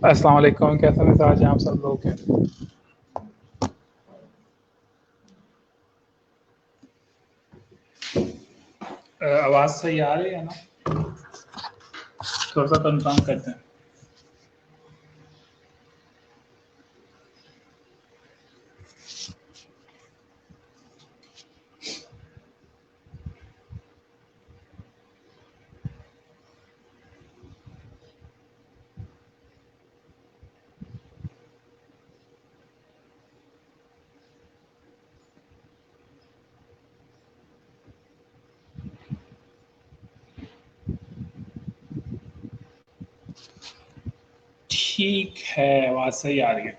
अस्सलाम वालेकुम, कैसा मिजाज हैं आप सब लोग के? आवाज़ सही आ रही है ना? थोड़ा सा कंफर्म करते हैं। ठीक है, आवाज़ सही आ रही है।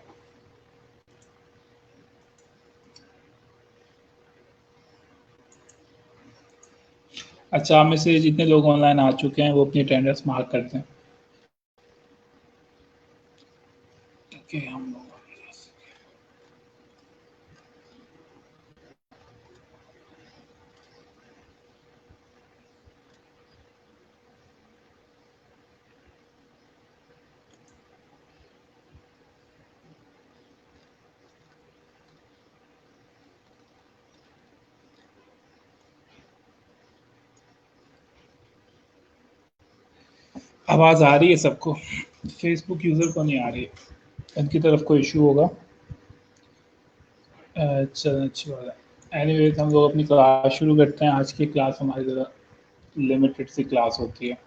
अच्छा, आप में से जितने लोग ऑनलाइन आ चुके हैं वो अपनी अटेंडेंस मार्क करते हैं कि हम लोग। आवाज़ आ रही है सबको? फेसबुक यूज़र को नहीं आ रही है, इनकी तरफ कोई इशू होगा। चलो, अच्छी बात है। एनीवेज, हम लोग अपनी क्लास शुरू करते हैं। आज की क्लास हमारी ज़रा लिमिटेड सी क्लास होती है।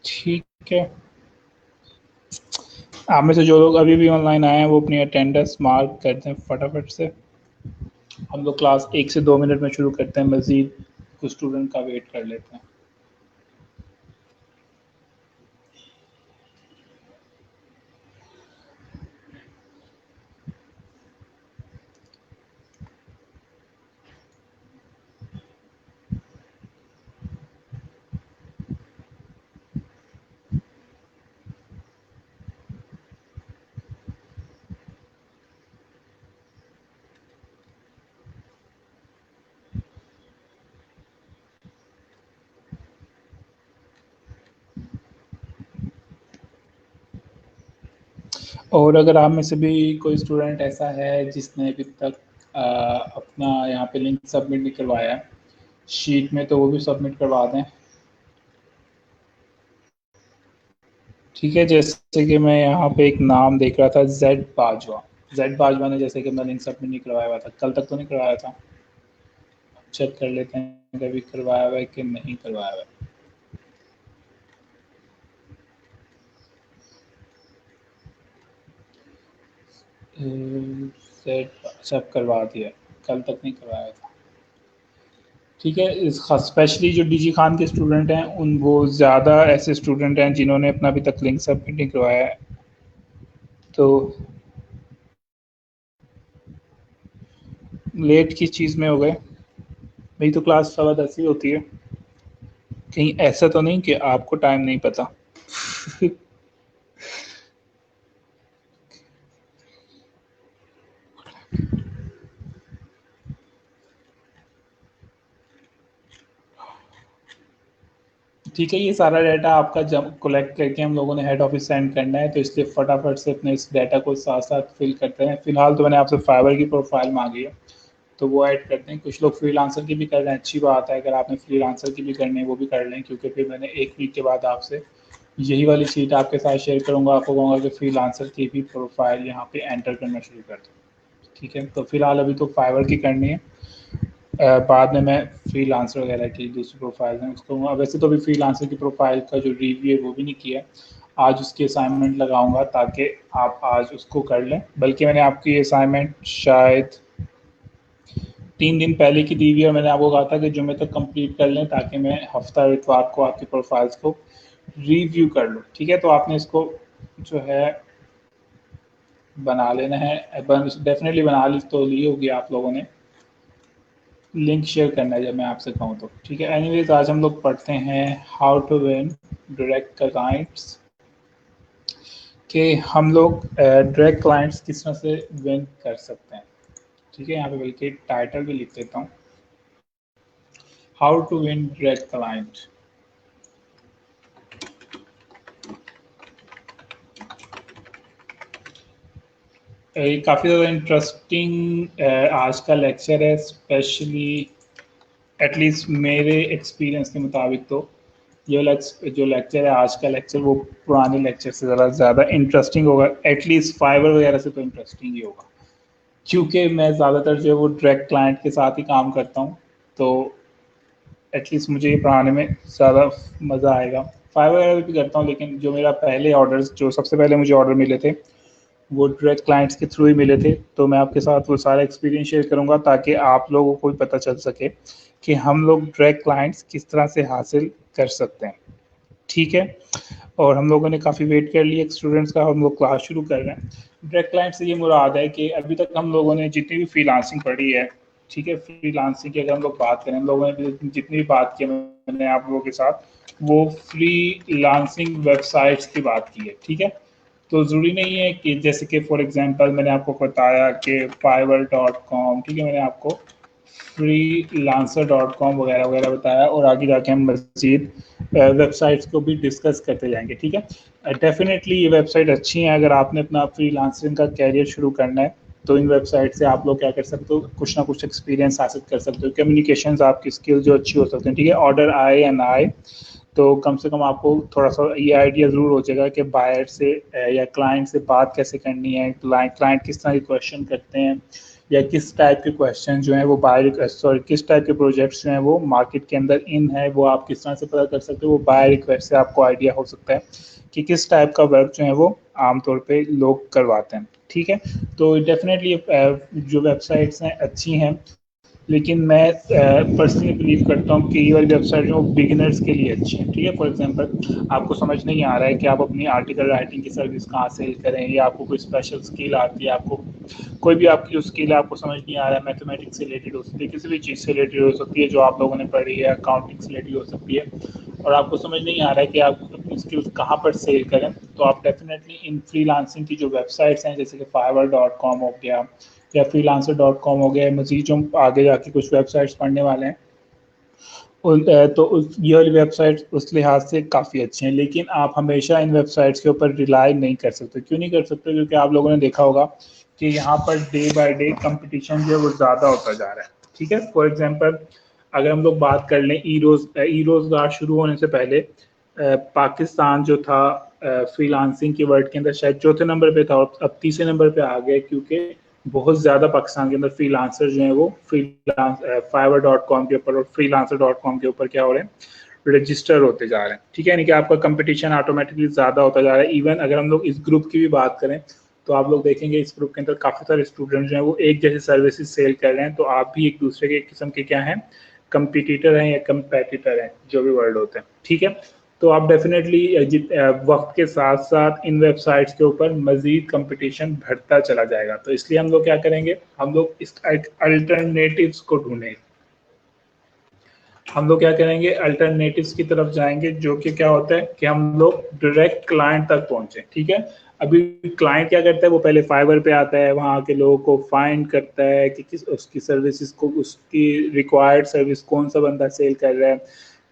ठीक है, आप में से जो लोग अभी भी ऑनलाइन आए हैं वो अपनी अटेंडेंस मार्क करते हैं फटाफट से। हम लोग क्लास 1 से 2 मिनट में शुरू करते हैं, मज़ीद कुछ स्टूडेंट का वेट कर लेते हैं। और अगर आप में से भी कोई स्टूडेंट ऐसा है जिसने अभी तक अपना यहाँ पे लिंक सबमिट नहीं करवाया है शीट में, तो वो भी सबमिट करवा दें। ठीक है, जैसे कि मैं यहाँ पे एक नाम देख रहा था, जेड बाजवा। जेड बाजवा ने जैसे कि मैं लिंक सबमिट नहीं करवाया हुआ था, कल तक तो नहीं करवाया था। चेक कर लेते हैं कभी करवाया हुआ है कि नहीं करवाया हुआ है। सेट अच्छा करवा दिया, कल तक नहीं करवाया था। ठीक है, इस स्पेशली जो डीजी खान के स्टूडेंट हैं उन वो ज़्यादा ऐसे स्टूडेंट हैं जिन्होंने अपना अभी तक लिंक सबमिट नहीं करवाया है। तो लेट किस चीज़ में हो गए? मेरी तो क्लास 10:15 ही होती है। कहीं ऐसा तो नहीं कि आपको टाइम नहीं पता? ठीक है, ये सारा डाटा आपका जब कलेक्ट करके हम लोगों ने हेड ऑफिस सेंड करना है, तो इसलिए फटाफट से अपने इस डाटा को साथ साथ फिल करते हैं। फिलहाल तो मैंने आपसे फाइवर की प्रोफाइल मांगी है, तो वो ऐड करते हैं। कुछ लोग फ्रीलांसर की भी कर रहे हैं, अच्छी बात है। अगर आपने फ्रीलांसर की भी करनी है वो भी कर लें, क्योंकि फिर मैंने 1 वीक के बाद आपसे यही वाली शीट आपके साथ शेयर करूँगा। आपको कहूँगा कि फ्रीलांसर की भी प्रोफाइल यहाँ पे एंटर करना शुरू कर दो। ठीक है, तो फिलहाल अभी तो फाइवर की करनी है। बाद में मैं फ्रीलांसर वगैरह की दूसरी प्रोफाइल में उसको, वैसे तो अभी फ्रीलांसर की प्रोफाइल का जो रिव्यू है वो भी नहीं किया है। आज उसकी असाइनमेंट लगाऊंगा ताकि आप आज उसको कर लें। बल्कि मैंने आपकी असाइनमेंट शायद 3 दिन पहले की दी हुई है। मैंने आपको कहा था कि जुम्मे तक कंप्लीट कर लें ताकि मैं हफ्ता इतवार को आपकी प्रोफाइल्स को रिव्यू कर लूँ। ठीक है, तो आपने इसको जो है बना लेना है, डेफिनेटली बना ली तो ली होगी आप लोगों ने। लिंक शेयर करना है जब मैं आपसे कहूँ तो। ठीक है, एनीवेज आज हम लोग पढ़ते हैं how to win direct clients, कि हम लोग डायरेक्ट क्लाइंट्स किस तरह से विन कर सकते हैं। ठीक है, यहाँ पे बल्कि टाइटल भी लिख देता हूँ, how to win direct client. काफ़ी ज़्यादा इंटरेस्टिंग आज का लेक्चर है, स्पेशली एटलीस्ट मेरे एक्सपीरियंस के मुताबिक तो ये जो लेक्चर है आज का लेक्चर वो पुराने लेक्चर से ज़्यादा इंटरेस्टिंग होगा। एटलीस्ट फाइवर वगैरह से तो इंटरेस्टिंग ही होगा, क्योंकि मैं ज़्यादातर जो है वो डायरेक्ट क्लाइंट के साथ ही काम करता हूँ, तो एटलीस्ट मुझे ये पढ़ाने में ज़्यादा मज़ा आएगा। फाइवर वगैरह भी करता हूँ, लेकिन जो मेरा पहले ऑर्डर्स, जो सबसे पहले मुझे ऑर्डर मिले थे वो डायरेक्ट क्लाइंट्स के थ्रू ही मिले थे। तो मैं आपके साथ वो सारा एक्सपीरियंस शेयर करूँगा ताकि आप लोगों को भी पता चल सके कि हम लोग डायरेक्ट क्लाइंट्स किस तरह से हासिल कर सकते हैं। ठीक है, और हम लोगों ने काफ़ी वेट कर लिया स्टूडेंट्स का, हम लोग क्लास शुरू कर रहे हैं। डायरेक्ट क्लाइंट से ये मुराद है कि अभी तक हम लोगों ने जितनी भी फ्रीलांसिंग पढ़ी है, ठीक है, फ्रीलांसिंग की अगर हम लोग बात करें, हम लोगों ने जितनी भी बात की मैंने आप लोगों के साथ, वो फ्रीलांसिंग वेबसाइट्स की बात की है। ठीक है, तो ज़रूरी नहीं है कि जैसे कि फॉर एग्जांपल मैंने आपको बताया कि fiverr.com, ठीक है, मैंने आपको freelancer.com वगैरह वगैरह बताया, और आगे जाके हम मज़ीद वेबसाइट्स को भी डिस्कस करते जाएंगे। ठीक है, डेफिनेटली ये वेबसाइट अच्छी है अगर आपने अपना फ्रीलांसिंग का कैरियर शुरू करना है, तो इन वेबसाइट से आप लोग क्या कर सकते हो, कुछ ना कुछ एक्सपीरियंस हासिल कर सकते हो, कम्युनिकेशन आपकी स्किल जो अच्छी हो सकती है। ठीक है, ऑर्डर आए या ना आए तो कम से कम आपको थोड़ा सा ये आइडिया ज़रूर हो जाएगा कि बायर से या क्लाइंट से बात कैसे करनी है, क्लाइंट किस तरह के क्वेश्चन करते हैं, या किस टाइप के क्वेश्चन जो हैं वो बायर सॉरी किस टाइप के प्रोजेक्ट्स जो हैं वो मार्केट के अंदर इन है, वो आप किस तरह से पता कर सकते हो। वो बायर रिक्वेस्ट से आपको आइडिया हो सकता है कि किस टाइप का वर्क जो है वो आमतौर पे लोग करवाते हैं। ठीक है, तो डेफिनेटली जो वेबसाइट्स हैं अच्छी हैं, लेकिन मैं पर्सनली बिलीव करता हूँ कि ये वाली वेबसाइट जो बिगिनर्स के लिए अच्छी है। ठीक है, फॉर एग्जांपल आपको समझ नहीं आ रहा है कि आप अपनी आर्टिकल राइटिंग की सर्विस कहाँ सेल करें, या आपको कोई स्पेशल स्किल आती है, आपको कोई भी आपकी जो स्किल है आपको समझ नहीं आ रहा है, मैथमेटिक्स से रिलेटेड हो सकती है, किसी भी चीज़ से रिलेटेड हो सकती है जो आप लोगों ने पढ़ी है, अकाउंटिंग से रिलेटेड हो सकती है, और आपको समझ नहीं आ रहा है कि आप अपनी स्किल्स कहाँ पर सेल करें, तो आप डेफिनेटली इन फ्रीलांसिंग की जो वेबसाइट्स हैं जैसे कि fiverr.com हो गया या freelancer.com हो गया, मजीद जो आगे जाके कुछ वेबसाइट्स पढ़ने वाले हैं तो ये वाली वेबसाइट उस लिहाज से काफ़ी अच्छी हैं। लेकिन आप हमेशा इन वेबसाइट्स के ऊपर रिलाई नहीं कर सकते। क्यों नहीं कर सकते? क्योंकि आप लोगों ने देखा होगा कि यहाँ per day by day competition जो है वो ज़्यादा होता जा रहा है। ठीक है, फॉर एग्जांपल अगर हम लोग बात कर लें ई रोज़गार शुरू होने से पहले पाकिस्तान जो था फ्रीलांसिंग की वर्ल्ड के अंदर शायद चौथे नंबर पे था, और अब तीसरे नंबर पे आ गए, क्योंकि बहुत ज़्यादा पाकिस्तान के अंदर फ्रीलांसर जो हैं वो fiverr.com के ऊपर और freelancer.com के ऊपर क्या हो रहे हैं, रजिस्टर होते जा रहे हैं। ठीक है, यानी कि आपका कंपटीशन ऑटोमेटिकली ज़्यादा होता जा रहा है। इवन अगर हम लोग इस ग्रुप की भी बात करें तो आप लोग देखेंगे इस ग्रुप के अंदर काफ़ी सारे स्टूडेंट जो हैं वो एक जैसे सर्विसेज सेल कर रहे हैं, तो आप भी एक दूसरे के किस्म के क्या हैं, कंपिटिटर हैं या कंपेटिटर हैं, जो भी वर्ड होते हैं। ठीक है, तो आप डेफिनेटली वक्त के साथ साथ इन वेबसाइट्स के ऊपर मजीद कंपटीशन बढ़ता चला जाएगा, तो इसलिए हम लोग क्या करेंगे, हम लोग इस अल्टरनेटिव्स को ढूंढेंगे। हम लोग क्या करेंगे, अल्टरनेटिव्स की तरफ जाएंगे, जो कि क्या होता है कि हम लोग डायरेक्ट क्लाइंट तक पहुंचे। ठीक है, अभी क्लाइंट क्या करता है, वो पहले फाइवर पे आता है, वहाँ के लोगों को फाइंड करता है कि किस उसकी सर्विसेज को, उसकी रिक्वायर्ड सर्विस कौन सा बंदा सेल कर रहा है,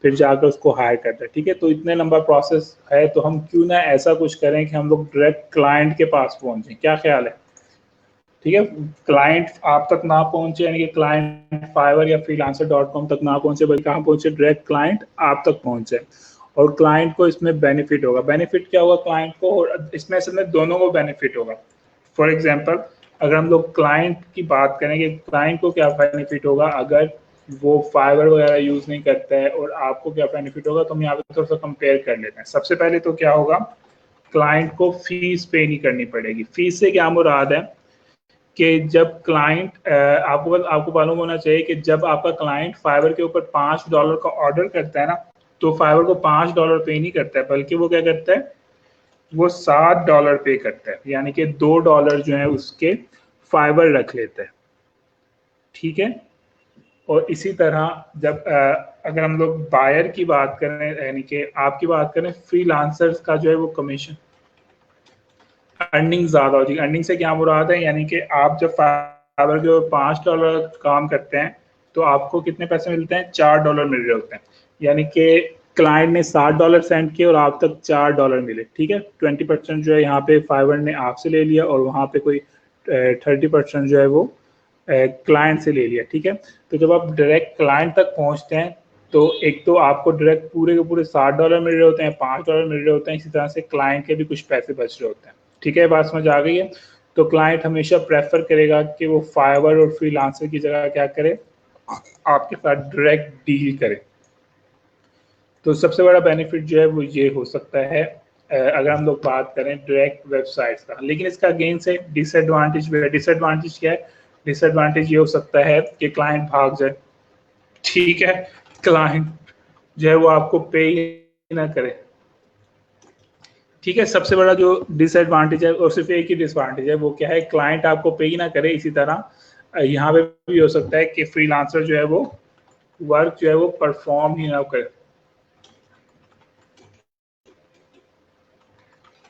फिर जाकर उसको हायर करता है। ठीक है, तो इतने लंबा प्रोसेस है, तो हम क्यों ना ऐसा कुछ करें कि हम लोग डायरेक्ट क्लाइंट के पास पहुंचे। क्या ख्याल है? ठीक है, क्लाइंट आप तक ना पहुंचे, यानी कि क्लाइंट फाइवर या freelancer.com तक ना पहुंचे, बल्कि कहाँ पहुंचे, डायरेक्ट क्लाइंट आप तक पहुंचे, और क्लाइंट को इसमें बेनिफिट होगा। बेनिफिट क्या होगा क्लाइंट को, और इसमें असल में दोनों को बेनिफिट होगा। फॉर एग्जांपल अगर हम लोग क्लाइंट की बात करेंगे, क्लाइंट को क्या बेनिफिट होगा, अगर वो फाइबर वगैरह यूज नहीं करता है और आपको क्या बेनिफिट होगा, तो हम यहाँ पे थोड़ा सा कंपेयर कर लेते हैं। सबसे पहले तो क्या होगा, क्लाइंट को फीस पे नहीं करनी पड़ेगी। फीस से क्या मुराद है कि जब क्लाइंट आपको मालूम होना चाहिए कि जब आपका क्लाइंट फाइबर के ऊपर $5 का ऑर्डर करता है ना, तो फाइबर को $5 पे नहीं करता है, बल्कि वो क्या करता है, वो $7 पे करता है, यानी कि $2 जो है उसके फाइबर रख लेता है। ठीक है। और इसी तरह जब अगर हम लोग बायर की बात करें, यानी कि आपकी बात करें, फ्रीलांसर्स का जो है वो कमीशन अर्निंग ज्यादा होती है। अर्निंग से क्या मुराद है, यानी कि आप जब फाइवर के $5 काम करते हैं तो आपको कितने पैसे मिलते हैं, $4 मिल रहे होते हैं। यानी कि क्लाइंट ने $7 सेंड किए और आप तक $4 मिले। ठीक है, 20% जो है यहाँ पे फाइवर ने आपसे ले लिया और वहाँ पे कोई 30% जो है वो क्लाइंट से ले लिया। ठीक है, तो जब आप डायरेक्ट क्लाइंट तक पहुँचते हैं तो एक तो आपको डायरेक्ट पूरे के पूरे $7 मिल रहे होते हैं, $5 मिल रहे होते हैं, इसी तरह से क्लाइंट के भी कुछ पैसे बच रहे होते हैं। ठीक है, बात समझ आ गई है। तो क्लाइंट हमेशा प्रेफर करेगा कि वो फाइवर और फ्रीलांसर की जगह क्या करे, आपके साथ डायरेक्ट डील करे। तो सबसे बड़ा बेनिफिट जो है वो ये हो सकता है अगर हम लोग बात करें डायरेक्ट वेबसाइट्स का। लेकिन इसका अगेन से डिसएडवांटेज भी है। डिसएडवांटेज क्या है, डिसएडवांटेज ये हो सकता है कि क्लाइंट भाग जाए। ठीक है, क्लाइंट जो है वो आपको पे ही ना करे। ठीक है, सबसे बड़ा जो डिसएडवांटेज है, और सिर्फ एक ही डिसएडवांटेज है, वो क्या है, क्लाइंट आपको पे ही ना करे। इसी तरह यहाँ पे भी हो सकता है कि फ्रीलांसर जो है वो वर्क जो है वो परफॉर्म ही ना करे।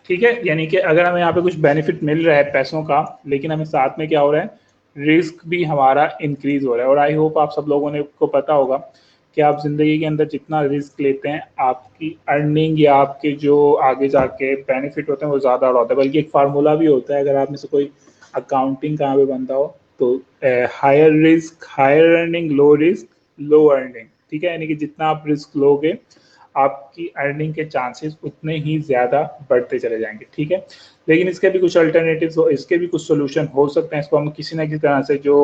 ठीक है, यानी कि अगर हमें यहाँ पे कुछ बेनिफिट मिल रहा है पैसों का, लेकिन हमें साथ में क्या हो रहा है, रिस्क भी हमारा इंक्रीज हो रहा है। और आई होप आप सब लोगों ने को पता होगा कि आप जिंदगी के अंदर जितना रिस्क लेते हैं, आपकी अर्निंग या आपके जो आगे जाके बेनिफिट होते हैं वो ज़्यादा होता है। बल्कि एक फार्मूला भी होता है, अगर आप में से कोई अकाउंटिंग कहाँ पे बनता हो, तो higher risk higher earning, low risk low earning. ठीक है, यानी कि जितना आप रिस्क लोगे आपकी अर्निंग के चांसेस उतने ही ज़्यादा बढ़ते चले जाएंगे। ठीक है, लेकिन इसके भी कुछ अल्टरनेटिव्स हो, इसके भी कुछ सोल्यूशन हो सकते हैं। इसको हम किसी ना किसी तरह से जो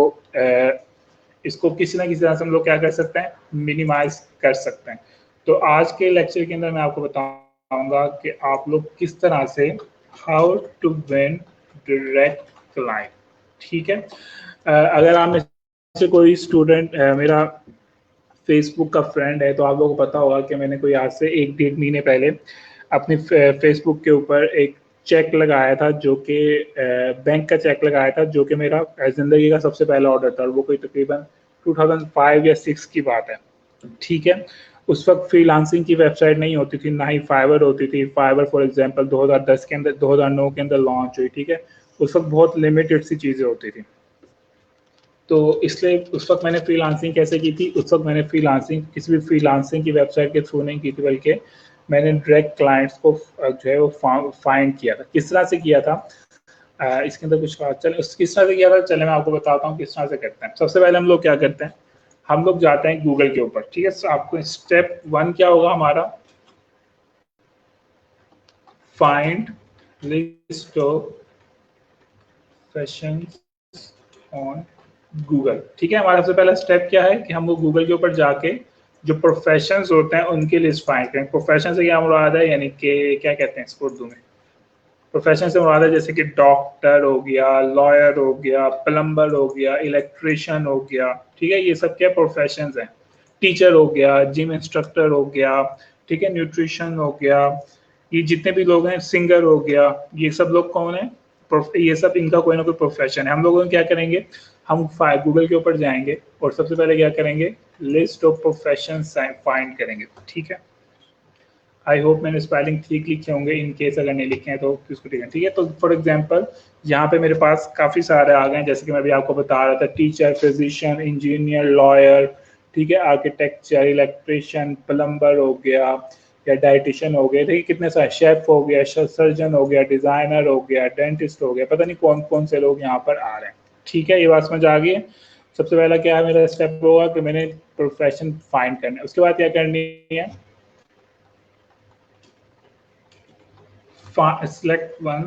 इसको किसी ना किसी तरह से हम लोग क्या कर सकते हैं, मिनिमाइज कर सकते हैं। तो आज के लेक्चर के अंदर मैं आपको बताऊंगा कि आप लोग किस तरह से how to win direct client. ठीक है, अगर आप में से कोई स्टूडेंट मेरा फेसबुक का फ्रेंड है, तो आप लोगों को पता होगा कि मैंने कोई आज से 1-1.5 महीने पहले अपने फेसबुक के ऊपर एक चेक लगाया था, जो कि बैंक का चेक लगाया था, जो कि मेरा ज़िंदगी का सबसे पहला ऑर्डर था। और वो कोई तकरीबन 2005 या 6 की बात है। ठीक है, उस वक्त फ्रीलांसिंग की वेबसाइट नहीं होती थी, ना ही फाइवर होती थी। फाइवर फॉर एग्जांपल 2010 के अंदर 2009 के अंदर लॉन्च हुई। ठीक है, उस वक्त बहुत लिमिटेड सी चीज़ें होती थी। तो इसलिए उस वक्त मैंने फ्रीलांसिंग कैसे की थी, उस वक्त मैंने फ्रीलांसिंग किसी भी फ्रीलांसिंग की वेबसाइट के थ्रू नहीं की थी, बल्कि मैंने डायरेक्ट क्लाइंट्स को जो है वो फाइंड किया था। किस तरह से किया था, इसके अंदर कुछ बात चले किस तरह से किया था, चले मैं आपको बताता हूँ किस तरह से करते हैं। सबसे पहले हम लोग क्या करते हैं, हम लोग जाते हैं गूगल के ऊपर। ठीक है, तो आपको स्टेप 1 क्या होगा हमारा, find list of fashion on Google. ठीक है, हमारा सबसे पहला स्टेप क्या है कि हम लोग गूगल के ऊपर जाके जो प्रोफेशंस होते हैं उनकी लिस्ट फाइंड करें। प्रोफेशन से क्या मुराद है, यानी कि क्या कहते हैं इसको उर्दू में, प्रोफेशन से मुराद है जैसे कि डॉक्टर हो गया, लॉयर हो गया, प्लम्बर हो गया, इलेक्ट्रिशियन हो गया। ठीक है, ये सब क्या प्रोफेशंस हैं। टीचर हो गया, जिम इंस्ट्रक्टर हो गया, ठीक है, न्यूट्रिशन हो गया, ये जितने भी लोग हैं, सिंगर हो गया, ये सब लोग कौन है, ये सब इनका कोई ना कोई प्रोफेशन है। हम लोग क्या करेंगे, हम गूगल के ऊपर जाएंगे और सबसे पहले क्या करेंगे, लिस्ट ऑफ प्रोफेशन फाइंड करेंगे। ठीक है, आई होप मैंने स्पेलिंग ठीक लिखे होंगे, इन केस अगर नहीं लिखे हैं तो किसको ठीक है। ठीक है, तो फॉर एग्जांपल यहाँ पे मेरे पास काफ़ी सारे आ गए, जैसे कि मैं अभी आपको बता रहा था, टीचर, फिजिशियन, इंजीनियर, लॉयर, ठीक है, आर्किटेक्चर, इलेक्ट्रिशियन, प्लम्बर हो गया या डाइटिशियन हो गया। ठीक है, कितने सारे, शेफ हो गया, सर्जन हो गया, डिजाइनर हो गया, डेंटिस्ट हो गया, पता नहीं कौन कौन से लोग यहाँ पर आ रहे हैं। ठीक है, ये बात समझ आ गई है। सबसे पहला क्या है मेरा स्टेप होगा कि मैंने प्रोफेशन फाइंड करना है। उसके बाद क्या करनी है, select one,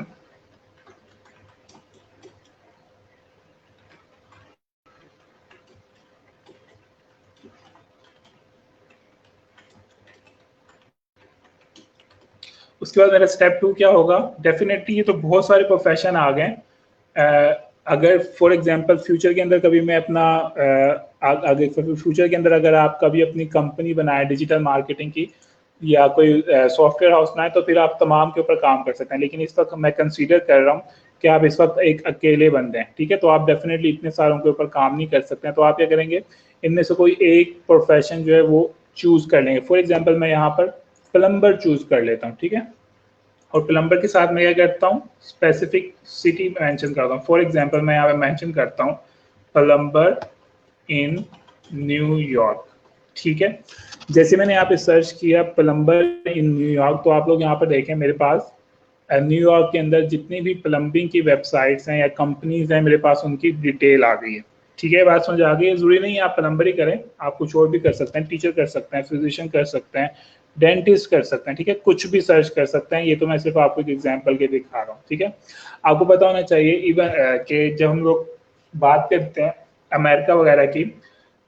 उसके बाद मेरा स्टेप 2 क्या होगा, डेफिनेटली ये तो बहुत सारे प्रोफेशन आ गए। अगर फॉर एग्जांपल फ्यूचर के अंदर कभी मैं अपना अगर फ्यूचर के अंदर अगर आप कभी अपनी कंपनी बनाए डिजिटल मार्केटिंग की या कोई सॉफ्टवेयर हाउस बनाए, तो फिर आप तमाम के ऊपर काम कर सकते हैं। लेकिन इस वक्त मैं कंसीडर कर रहा हूँ कि आप इस वक्त एक अकेले बंदे हैं, ठीक है, तो आप डेफिनेटली इतने सारों के ऊपर काम नहीं कर सकते हैं। तो आप क्या करेंगे, इनमें से कोई एक प्रोफेशन जो है वो चूज कर लेंगे। फॉर एग्जाम्पल मैं यहाँ पर प्लम्बर चूज कर लेता हूँ, ठीक है, और प्लम्बर के साथ मैं क्या करता हूँ, स्पेसिफिक सिटी मेंशन करता हूँ। फॉर एग्जांपल मैं यहाँ पे मेंशन करता हूँ प्लम्बर इन न्यूयॉर्क, ठीक है। जैसे मैंने यहाँ पे सर्च किया प्लम्बर इन न्यूयॉर्क, तो आप लोग यहाँ पर देखें मेरे पास न्यूयॉर्क के अंदर जितनी भी प्लम्बिंग की वेबसाइट्स हैं या कंपनीज हैं, मेरे पास उनकी डिटेल आ गई है, ठीक है। बात समझ आ गई है। जरूरी नहीं है आप प्लम्बर ही करें, आप कुछ और भी कर सकते हैं, टीचर कर सकते हैं, फिजिशियन कर सकते हैं, डेंटिस्ट कर सकते हैं, ठीक है, कुछ भी सर्च कर सकते हैं। ये तो मैं सिर्फ आपको एक एग्जांपल के दिखा रहा हूँ, ठीक है। आपको पता होना चाहिए इवन कि जब हम लोग बात करते हैं अमेरिका वगैरह की,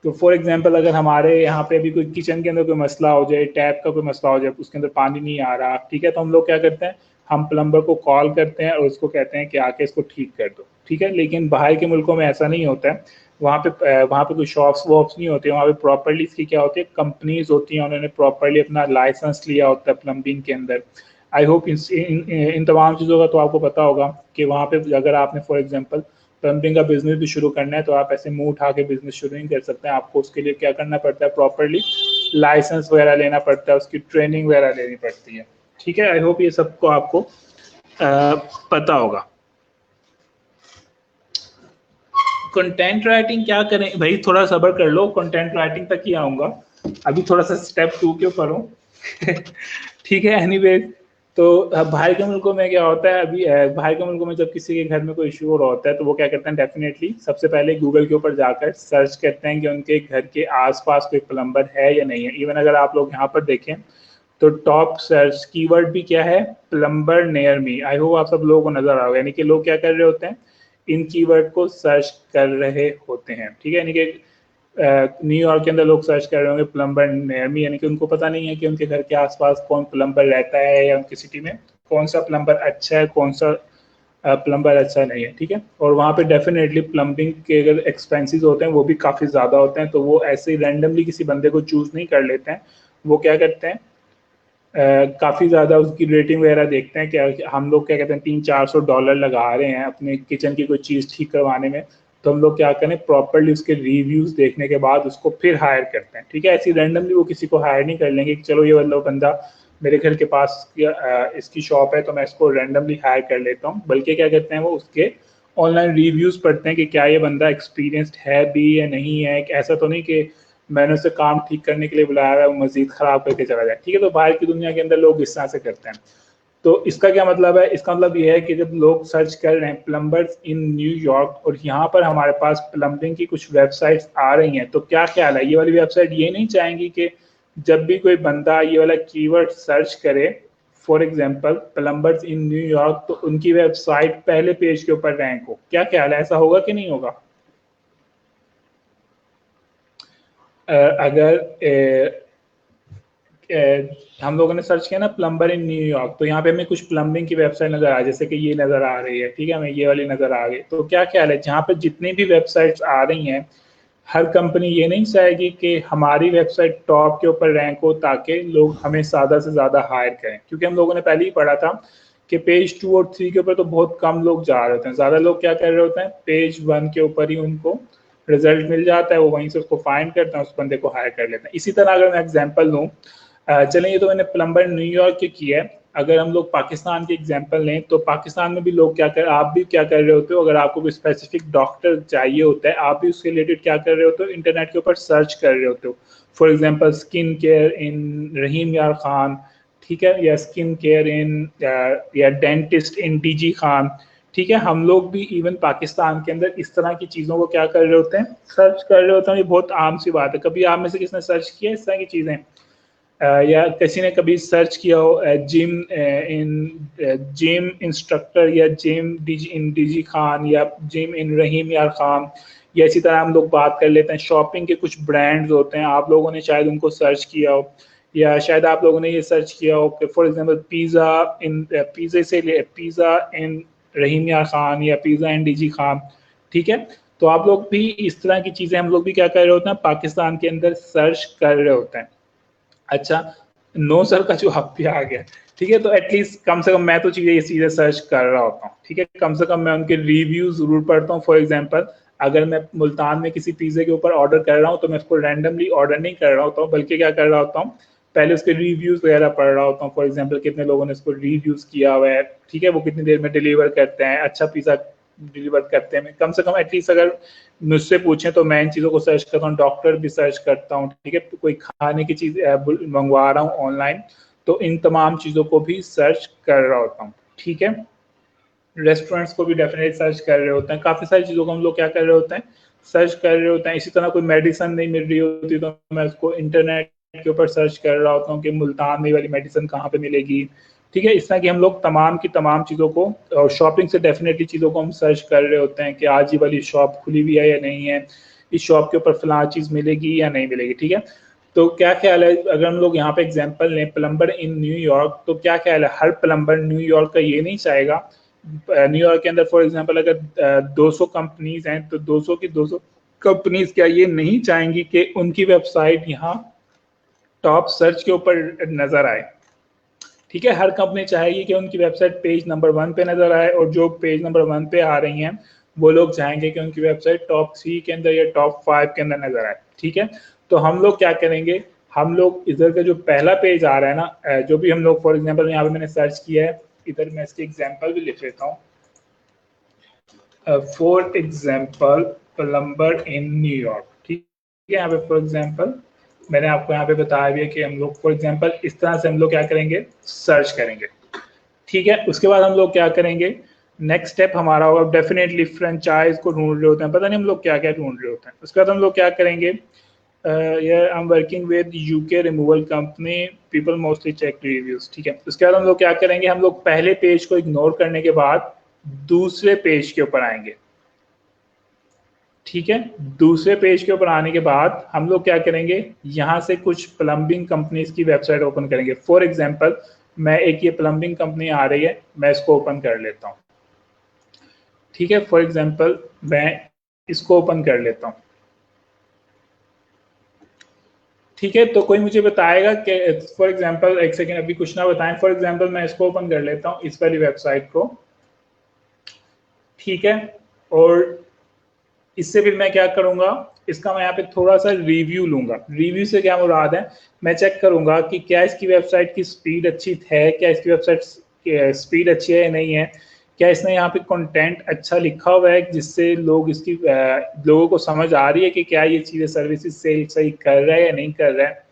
तो फॉर एग्जांपल अगर हमारे यहाँ पे अभी कोई किचन के अंदर कोई मसला हो जाए, टैप का कोई मसला हो जाए, उसके अंदर पानी नहीं आ रहा, ठीक है, तो हम लोग क्या करते हैं, हम प्लम्बर को कॉल करते हैं और उसको कहते हैं कि आके इसको ठीक कर दो, ठीक है। लेकिन बाहर के मुल्कों में ऐसा नहीं होता है। वहाँ पे कोई शॉप्स वॉप्स नहीं होते, वहाँ पे प्रॉपर्ली इसकी क्या होती है, कंपनीज होती हैं, उन्होंने प्रॉपर्ली अपना लाइसेंस लिया होता है प्लम्बिंग के अंदर। आई होप इन तमाम चीज़ों का तो आपको पता होगा कि वहाँ पे अगर आपने फॉर एग्जांपल प्लम्बिंग का बिजनेस भी शुरू करना है, तो आप ऐसे मुंह उठा के बिजनेस शुरू नहीं कर सकते हैं। आपको उसके लिए क्या करना पड़ता है, प्रॉपर्ली लाइसेंस वगैरह लेना पड़ता है, उसकी ट्रेनिंग वगैरह लेनी पड़ती है, ठीक है। आई होप ये सबको आपको पता होगा। कंटेंट राइटिंग क्या करें भाई, थोड़ा सब्र कर लो, कंटेंट राइटिंग तक ही आऊंगा, अभी थोड़ा सा स्टेप 2 के ऊपर हूँ। ठीक है, एनीवे, तो बाहर के मुल्कों में क्या होता है, अभी बाहर के मुल्कों में जब किसी के घर में कोई इशू हो रहा होता है, तो वो क्या करते हैं, डेफिनेटली सबसे पहले गूगल के ऊपर जाकर सर्च करते हैं कि उनके घर के आसपास कोई प्लम्बर है या नहीं है। इवन अगर आप लोग यहाँ पर देखें तो टॉप सर्च कीवर्ड भी क्या है, plumber near me. I hope आप सब लोगों को नजर आ रहा होगा, यानी कि लोग क्या कर रहे होते हैं, इन कीवर्ड को सर्च कर रहे होते हैं, ठीक है। यानी कि न्यूयॉर्क के अंदर लोग सर्च कर रहे होंगे प्लम्बर नियर मी, यानी कि उनको पता नहीं है कि उनके घर के आसपास कौन प्लम्बर रहता है या उनकी सिटी में कौन सा प्लम्बर अच्छा है, कौन सा प्लम्बर अच्छा नहीं है, ठीक है। और वहाँ पे डेफिनेटली प्लम्बिंग के अगर एक्सपेंसेस होते हैं वो भी काफ़ी ज़्यादा होते हैं, तो वो ऐसे ही रैंडमली किसी बंदे को चूज़ नहीं कर लेते हैं। वो क्या करते हैं, काफ़ी ज़्यादा उसकी रेटिंग वगैरह देखते हैं। क्या हम लोग क्या कहते हैं, $300-400 लगा रहे हैं अपने किचन की कोई चीज़ ठीक करवाने में, तो हम लोग क्या करें, प्रॉपर्ली उसके रिव्यूज़ देखने के बाद उसको फिर हायर करते हैं, ठीक है। ऐसी रैंडमली वो किसी को हायर नहीं कर लेंगे कि चलो ये वाला बंदा मेरे घर के पास इसकी शॉप है तो मैं इसको रैंडमली हायर कर लेता हूँ, बल्कि क्या करते हैं, वो उसके ऑनलाइन रिव्यूज़ पढ़ते हैं कि क्या ये बंदा एक्सपीरियंसड है भी या नहीं है। ऐसा तो नहीं कि मैंने उसे काम ठीक करने के लिए बुलाया है, वो मजीद खराब करके चला जाए, ठीक है। तो बाहर की दुनिया के अंदर लोग इस तरह से करते हैं। तो इसका क्या मतलब है, इसका मतलब ये है कि जब लोग सर्च कर रहे हैं प्लम्बर्स इन न्यूयॉर्क और यहाँ पर हमारे पास प्लम्बिंग की कुछ वेबसाइट्स आ रही हैं, तो क्या ख्याल है, ये वाली वेबसाइट ये नहीं चाहेंगी कि जब भी कोई बंदा ये वाला कीवर्ड सर्च करे, for example plumbers in New York, तो उनकी वेबसाइट पहले पेज के ऊपर रैंक हो। क्या ख्याल है, ऐसा होगा कि नहीं होगा? अगर हम लोगों ने सर्च किया ना प्लम्बर इन न्यूयॉर्क, तो यहाँ पे हमें कुछ प्लम्बिंग की वेबसाइट नजर आ, जैसे कि ये नजर आ रही है, ठीक है, हमें ये वाली नजर आ गई। तो क्या ख्याल है, जहाँ पे जितनी भी वेबसाइट्स आ रही हैं, हर कंपनी ये नहीं चाहेगी कि हमारी वेबसाइट टॉप के ऊपर रैंक हो ताकि लोग हमें ज़्यादा से ज़्यादा हायर करें? क्योंकि हम लोगों ने पहले ही पढ़ा था कि पेज 2 और 3 के ऊपर तो बहुत कम लोग जा रहे होते हैं, ज़्यादा लोग क्या कर रहे होते हैं, पेज 1 के ऊपर ही उनको रिजल्ट मिल जाता है, वो वहीं से उसको फाइंड करते हैं, उस बंदे को हायर कर लेते हैं। इसी तरह अगर मैं एग्जाम्पल दूँ, चलें, ये तो मैंने प्लम्बर न्यूयॉर्क की है। अगर हम लोग पाकिस्तान के एग्जांपल लें, तो पाकिस्तान में भी लोग क्या कर, आप भी क्या कर रहे होते हो, अगर आपको कोई स्पेसिफिक डॉक्टर चाहिए होता है, आप भी उसके रिलेटेड क्या कर रहे होते हो, इंटरनेट के ऊपर सर्च कर रहे होते हो। For example skin care in Rahim Yar Khan, ठीक है, या स्किन केयर इन या डेंटिस्ट इन डीजी खान, ठीक है। हम लोग भी इवन पाकिस्तान के अंदर इस तरह की चीज़ों को क्या कर रहे होते हैं, सर्च कर रहे होते हैं। ये बहुत आम सी बात है। कभी आप में से किसने सर्च किया इस तरह की चीज़ें? या किसी ने कभी सर्च किया हो जिम इंस्ट्रक्टर या जिम इन डीजी खान या जिम इन रहीम यार खान, या इसी तरह हम लोग बात कर लेते हैं शॉपिंग के कुछ ब्रांड्स होते हैं, आप लोगों ने शायद उनको सर्च किया हो, या शायद आप लोगों ने ये सर्च किया हो कि फॉर एग्जांपल पिज़्ज़ा इन रहीम यार खान या पिज़्ज़ा इन डीजी खान, ठीक है। तो आप लोग भी इस तरह की चीज़ें हम लोग भी क्या कर रहे होते हैं, पाकिस्तान के अंदर सर्च कर रहे होते हैं। अच्छा, नो सर का जवाब भी आ गया, ठीक है। तो एटलीस्ट कम से कम मैं तो चीज़ें सर्च कर रहा होता हूँ, ठीक है। कम से कम मैं उनके रिव्यू ज़रूर पढ़ता हूँ। फॉर एग्जांपल अगर मैं मुल्तान में किसी पिज़्ज़े के ऊपर ऑर्डर कर रहा हूँ तो मैं उसको रैंडमली ऑर्डर नहीं कर रहा होता हूँ, बल्कि क्या कर रहा होता हूँ, पहले उसके रिव्यूज़ वगैरह पढ़ रहा होता हूँ। फॉर एग्जांपल कितने लोगों ने उसको रिव्यूज़ किया हुआ है, ठीक है, वो कितनी देर में डिलीवर करते हैं, अच्छा पिज़्ज़ा डिलीवर करते हैं। कम से कम एटलीस्ट अगर मुझसे पूछें तो मैं इन चीज़ों को सर्च करता हूँ, डॉक्टर भी सर्च करता हूँ, ठीक है। कोई खाने की चीज़ मंगवा रहा हूँ ऑनलाइन तो इन तमाम चीज़ों को भी सर्च कर रहा होता हूँ, ठीक है। रेस्टोरेंट्स को भी डेफिनेटली सर्च कर रहे होते हैं, काफ़ी सारी चीज़ों को हम लोग क्या कर रहे होते हैं, सर्च कर रहे होते हैं। इसी तरह कोई मेडिसिन नहीं मिल रही होती तो मैं उसको इंटरनेट के ऊपर सर्च कर रहा होता हूँ कि मुल्तान में वाली मेडिसिन कहाँ पे मिलेगी, ठीक है। इस तरह की हम लोग तमाम की तमाम चीज़ों को, और शॉपिंग से डेफिनेटली चीज़ों को हम सर्च कर रहे होते हैं कि आज ये वाली शॉप खुली हुई है या नहीं है, इस शॉप के ऊपर फलां चीज़ मिलेगी या नहीं मिलेगी, ठीक है। तो क्या ख्याल है, अगर हम लोग यहाँ पे एग्जांपल लें प्लम्बर इन न्यूयॉर्क, तो क्या ख्याल है हर प्लम्बर न्यूयॉर्क का ये नहीं चाहेगा, न्यूयॉर्क के अंदर फॉर एग्जांपल अगर 200 कंपनीज हैं तो 200 की 200 कंपनीज क्या ये नहीं चाहेंगी कि उनकी वेबसाइट यहाँ टॉप सर्च के ऊपर नजर आए, ठीक है। हर कंपनी चाहेगी कि उनकी वेबसाइट पेज नंबर 1 पे नजर आए, और जो पेज नंबर 1 पे आ रही हैं वो लोग चाहेंगे कि उनकी वेबसाइट टॉप 3 के अंदर या टॉप 5 के अंदर नजर आए, ठीक है। तो हम लोग क्या करेंगे, हम लोग इधर का जो पहला पेज आ रहा है ना, जो भी हम लोग फॉर एग्जांपल यहाँ पे मैंने सर्च किया है, इधर मैं इसके एग्जांपल भी लिख लेता हूँ। For example plumber in New York, ठीक है। यहाँ पे फॉर एग्जांपल मैंने आपको यहाँ पे बताया भी है कि हम लोग फॉर एग्जांपल इस तरह से हम लोग क्या करेंगे, सर्च करेंगे, ठीक है। उसके बाद हम लोग क्या करेंगे, नेक्स्ट स्टेप हमारा होगा डेफिनेटली फ्रेंचाइज को ढूंढ रहे होते हैं, पता नहीं हम लोग क्या क्या ढूंढ रहे होते हैं। उसके बाद हम लोग क्या करेंगे, यार I am working with UK removal company, people mostly check reviews, ठीक है। उसके बाद हम लोग क्या करेंगे, हम लोग पहले पेज को इग्नोर करने के बाद दूसरे पेज के ऊपर आएंगे, ठीक है। दूसरे पेज के ऊपर आने के बाद हम लोग क्या करेंगे, यहाँ से कुछ प्लम्बिंग कंपनीज की वेबसाइट ओपन करेंगे। फॉर एग्जांपल मैं एक ये प्लम्बिंग कंपनी आ रही है, मैं इसको ओपन कर लेता हूँ, ठीक है। फॉर एग्जांपल मैं इसको ओपन कर लेता हूँ, ठीक है। तो कोई मुझे बताएगा कि फॉर एग्जांपल, एक सेकेंड अभी कुछ ना बताएं, फॉर एग्जांपल मैं इसको ओपन कर लेता हूँ, इस वाली वेबसाइट को, ठीक है। और इससे फिर मैं क्या करूंगा, इसका मैं यहाँ पे थोड़ा सा रिव्यू लूंगा। रिव्यू से क्या मुराद है, मैं चेक करूंगा कि क्या इसकी वेबसाइट की स्पीड अच्छी है, क्या इसकी वेबसाइट स्पीड अच्छी है या नहीं है, क्या इसने यहाँ पे कंटेंट अच्छा लिखा हुआ है जिससे लोग इसकी लोगों को समझ आ रही है कि क्या ये चीज़ें सर्विसेज सेल सही कर रहा है या नहीं कर रहा है,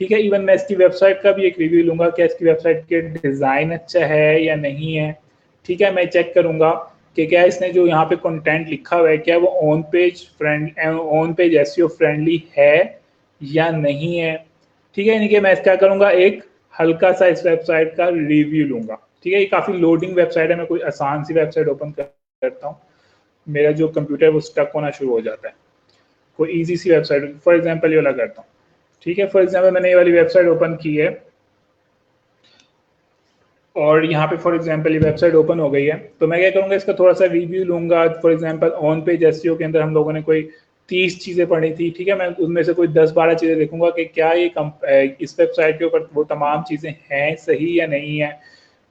ठीक है। इवन मैं इसकी वेबसाइट का भी एक रिव्यू लूंगा, क्या इसकी वेबसाइट के डिज़ाइन अच्छा है या नहीं है, ठीक है। मैं चेक करूंगा कि क्या इसने जो यहाँ पे कंटेंट लिखा हुआ है क्या वो ऑन पेज एसईओ फ्रेंडली है या नहीं है, ठीक है। यानी कि मैं क्या करूंगा, एक हल्का सा इस वेबसाइट का रिव्यू लूंगा, ठीक है। ये काफ़ी लोडिंग वेबसाइट है, मैं कोई आसान सी वेबसाइट ओपन करता हूँ, मेरा जो कंप्यूटर है वो स्टक होना शुरू हो जाता है। कोई ईजी सी वेबसाइट फॉर एग्जाम्पल ये वाला करता हूँ, ठीक है। फॉर एग्जाम्पल मैंने ये वाली वेबसाइट ओपन की है, और यहाँ पे फॉर एग्जांपल ये वेबसाइट ओपन हो गई है, तो मैं क्या करूँगा, इसका थोड़ा सा रिव्यू लूंगा। For example on page SEO के अंदर हम लोगों ने कोई 30 चीज़ें पढ़ी थी, ठीक है। मैं उनमें से कोई 10-12 चीज़ें देखूंगा कि क्या ये इस वेबसाइट के ऊपर वो तमाम चीज़ें हैं सही या नहीं है,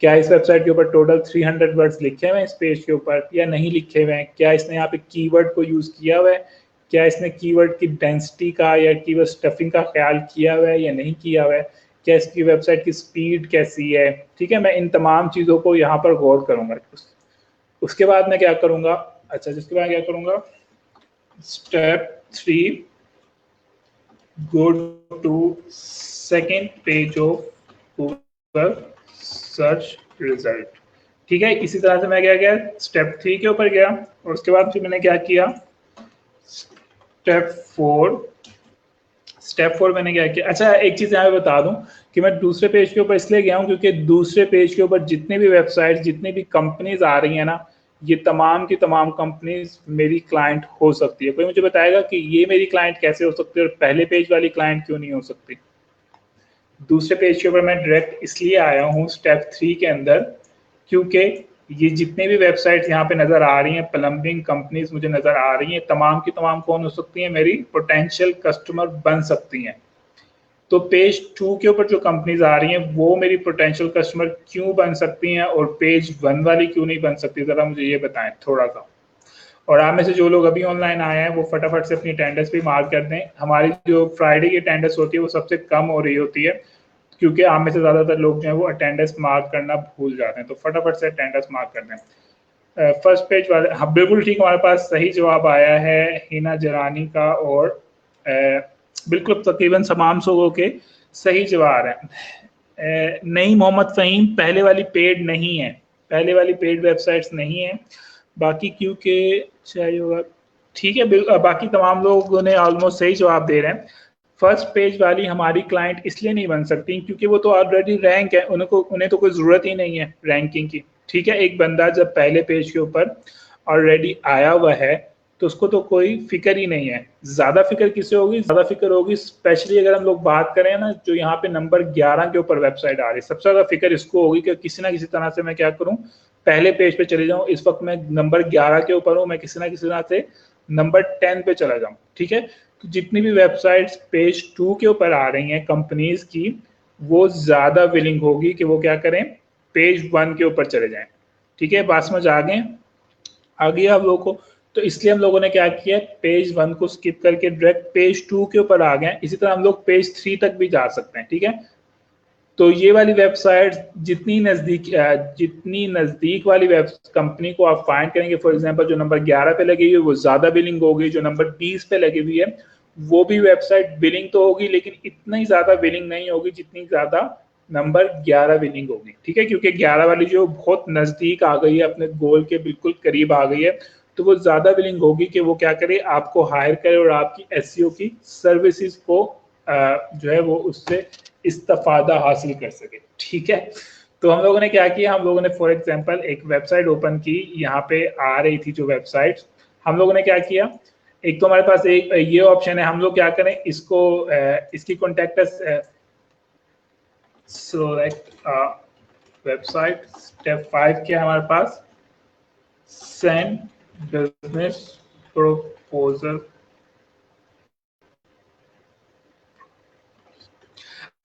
क्या इस वेबसाइट के ऊपर टोटल 300 वर्ड्स लिखे हुए हैं इस पेज के ऊपर या नहीं लिखे हुए हैं, क्या इसने यहाँ पे कीवर्ड को यूज़ किया हुआ है, क्या इसने कीवर्ड की डेंसिटी का या कीवर्ड स्टफिंग का ख्याल किया हुआ है या नहीं किया हुआ है, क्या इसकी वेबसाइट की स्पीड कैसी है, ठीक है। मैं इन तमाम चीज़ों को यहाँ पर गौर करूँगा। उसके बाद मैं क्या करूँगा, अच्छा जिसके बाद क्या करूँगा, step 3, go to second page of Google search result, ठीक है। इसी तरह से मैं क्या गया, स्टेप 3 के ऊपर गया, और उसके बाद फिर मैंने क्या किया, स्टेप 4 मैंने क्या किया। अच्छा एक चीज़ यहाँ पे बता दूं कि मैं दूसरे पेज के ऊपर इसलिए गया हूँ क्योंकि दूसरे पेज के ऊपर जितनी भी वेबसाइट, जितनी भी कंपनीज आ रही हैं ना, ये तमाम की तमाम कंपनीज मेरी क्लाइंट हो सकती है। कोई मुझे बताएगा कि ये मेरी क्लाइंट कैसे हो सकती है और पहले पेज वाली क्लाइंट क्यों नहीं हो सकती। दूसरे पेज के ऊपर मैं डायरेक्ट इसलिए आया हूँ स्टेप 3 के अंदर, क्योंकि ये जितने भी वेबसाइट्स यहाँ पे नज़र आ रही हैं, प्लम्बिंग कंपनीज मुझे नज़र आ रही हैं, तमाम की तमाम कौन हो सकती हैं, मेरी पोटेंशियल कस्टमर बन सकती हैं। तो पेज 2 के ऊपर जो कंपनीज आ रही हैं वो मेरी पोटेंशियल कस्टमर क्यों बन सकती हैं और पेज 1 वाली क्यों नहीं बन सकती, ज़रा मुझे ये बताएं थोड़ा सा। और आप में से जो लोग अभी ऑनलाइन आए हैं वो फटाफट से अपनी अटेंडेंस भी मार्क कर दें। हमारी जो फ्राइडे की अटेंडेंस होती है वो सबसे कम हो रही होती है, क्योंकि आप में से ज़्यादातर लोग जो हैं वो अटेंडेंस मार्क करना भूल जाते हैं, तो फटाफट से अटेंडेंस मार्क कर दें। फर्स्ट पेज वाले, हाँ बिल्कुल ठीक, हमारे पास सही जवाब आया है हिना जरानी का, और बिल्कुल तकरीबन तमाम लोगों के सही जवाब है। नहीं मोहम्मद फ़हीम, पहले वाली पेड नहीं है, पहले वाली पेड वेबसाइट्स नहीं है, बाकी क्योंकि चाहिए होगा। ठीक है, बाकी तमाम लोगों ने ऑलमोस्ट सही जवाब दे रहे हैं। फर्स्ट पेज वाली हमारी क्लाइंट इसलिए नहीं बन सकती क्योंकि वो तो ऑलरेडी रैंक है, उन्हें तो कोई ज़रूरत ही नहीं है रैंकिंग की। ठीक है, एक बंदा जब पहले पेज के ऊपर ऑलरेडी आया हुआ है तो उसको तो कोई फिक्र ही नहीं है। ज़्यादा फिक्र किसे होगी, ज़्यादा फिक्र होगी स्पेशली अगर हम लोग बात करें ना, जो यहाँ पे नंबर 11 के ऊपर वेबसाइट आ रही है, सबसे ज़्यादा फिक्र इसको होगी कि किसी ना किसी तरह से मैं क्या करूँ, पहले पेज पे चले जाऊँ। इस वक्त मैं नंबर 11 के ऊपर हूँ, मैं किसी ना किसी तरह से नंबर 10 पे चला जाऊँ। ठीक है, तो जितनी भी वेबसाइट्स पेज 2 के ऊपर आ रही हैं कंपनीज की, वो ज़्यादा विलिंग होगी कि वो क्या करें, पेज 1 के ऊपर चले जाएं। ठीक है, बात समझ आ गई आप लोगों को। तो इसलिए हम लोगों ने क्या किया, पेज 1 को स्किप करके डायरेक्ट पेज 2 के ऊपर आ गए। इसी तरह हम लोग पेज 3 तक भी जा सकते हैं। ठीक है, तो ये वाली वेबसाइट जितनी नज़दीक वाली वेब कंपनी को आप फाइंड करेंगे, फॉर एग्जांपल जो नंबर 11 पे लगी हुई है वो ज़्यादा बिलिंग होगी, जो नंबर 20 पे लगी हुई है वो भी वेबसाइट बिलिंग तो होगी, लेकिन इतनी ज़्यादा बिलिंग नहीं होगी जितनी ज़्यादा नंबर 11 बिलिंग होगी। ठीक है, क्योंकि 11 वाली जो बहुत नज़दीक आ गई है, अपने गोल के बिल्कुल करीब आ गई है, तो वो ज़्यादा बिलिंग होगी कि वो क्या करे, आपको हायर करे और आपकी एसईओ की सर्विसेज को जो है वो उससे इस्तेफादा हासिल कर सके। ठीक है, तो हम लोगों ने क्या किया, हम लोगों ने फॉर एग्जांपल एक वेबसाइट ओपन की, यहाँ पे आ रही थी जो वेबसाइट, हम लोगों ने क्या किया, एक तो हमारे पास एक ये ऑप्शन है, हम लोग क्या करें इसको इसकी कॉन्टेक्ट सेलेक्ट वेबसाइट। स्टेप 5 क्या है हमारे पास, सेंड बिजनेस प्रपोजल।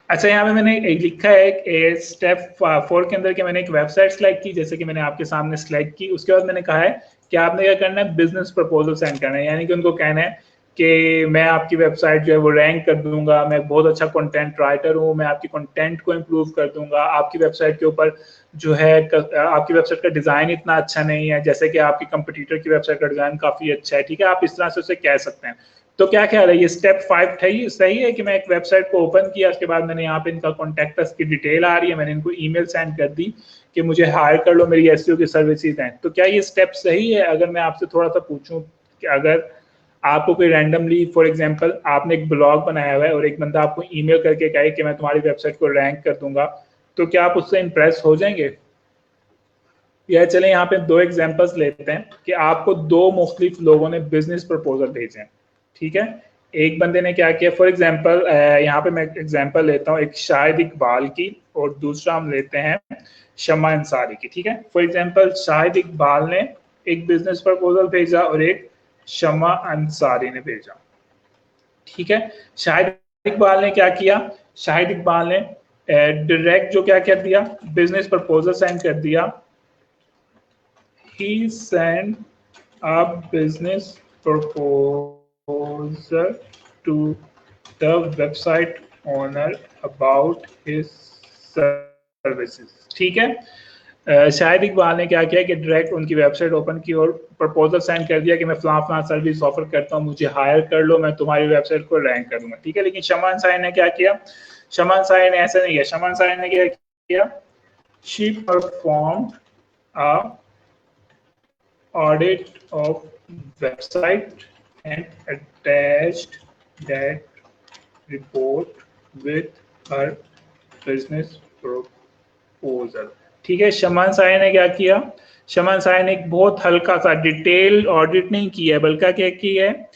अच्छा, यहाँ पे मैंने एक लिखा है स्टेप 4 के अंदर कि मैंने एक वेबसाइट सेलेक्ट की, जैसे कि मैंने आपके सामने सेलेक्ट की, उसके बाद मैंने कहा है कि आपने क्या करना है, बिजनेस प्रपोजल सेंड करना है, यानी कि उनको कहना है कि मैं आपकी वेबसाइट जो है वो रैंक कर दूंगा, मैं बहुत अच्छा कंटेंट राइटर हूँ, मैं आपकी कंटेंट को इम्प्रूव कर दूंगा, आपकी वेबसाइट के ऊपर जो है आपकी वेबसाइट का डिज़ाइन इतना अच्छा नहीं है जैसे कि आपकी कंपटीटर की वेबसाइट का डिज़ाइन काफ़ी अच्छा है। ठीक है, आप इस तरह से उसे कह सकते हैं। तो क्या ख्याल है, ये स्टेप 5 सही है कि मैं एक वेबसाइट को ओपन किया, उसके बाद मैंने यहाँ पे इनका कॉन्टैक्ट अस की डिटेल आ रही है, मैंने इनको ईमेल सेंड कर दी कि मुझे हायर कर लो, मेरी एसईओ की सर्विसेज हैं, तो क्या ये स्टेप सही है? अगर मैं आपसे थोड़ा सा पूछूं कि अगर आपको कोई रैंडमली फॉर एग्जांपल आपने एक ब्लॉग बनाया हुआ है और एक बंदा आपको ईमेल करके कहे कि मैं तुम्हारी वेबसाइट को रैंक कर दूंगा, तो क्या आप उससे इंप्रेस हो जाएंगे? या चले यहाँ पे दो एग्जांपल्स लेते हैं कि आपको दो मुख्तलिफ लोगों ने बिजनेस प्रपोजल भेजे हैं। ठीक है, एक बंदे ने क्या किया, फॉर एग्जांपल यहाँ पे मैं एग्जांपल लेता हूँ एक शाहिद इकबाल की, और दूसरा हम लेते हैं शम्मा अंसारी की। ठीक है, फॉर एग्जांपल शाहिद इकबाल ने एक बिजनेस प्रपोजल भेजा और एक शम्मा अंसारी ने भेजा। ठीक है, शाहिद इकबाल ने क्या किया, शाहिद इकबाल ने डायरेक्ट जो क्या कर दिया, बिजनेस प्रपोजल सेंड कर दिया। He sent a business proposal to the website owner about his services। ठीक है, शाहिद इकबाल ने क्या किया कि डायरेक्ट उनकी वेबसाइट ओपन की और प्रपोजल सेंड कर दिया कि मैं फलां फलां सर्विस ऑफर करता हूँ, मुझे हायर कर लो, मैं तुम्हारी वेबसाइट को रैंक कर दूंगा। ठीक है, लेकिन शमान साहिन ने क्या किया, शमान साहिन ने ऐसा नहीं किया, शमान साहिन ने क्या किया, she perform a audit of website and attached that report with her business proposal। ठीक है, शमान साय ने क्या किया, शमान साय ने एक बहुत हल्का सा डिटेल ऑडिट नहीं किया है, बल्कि क्या किया है,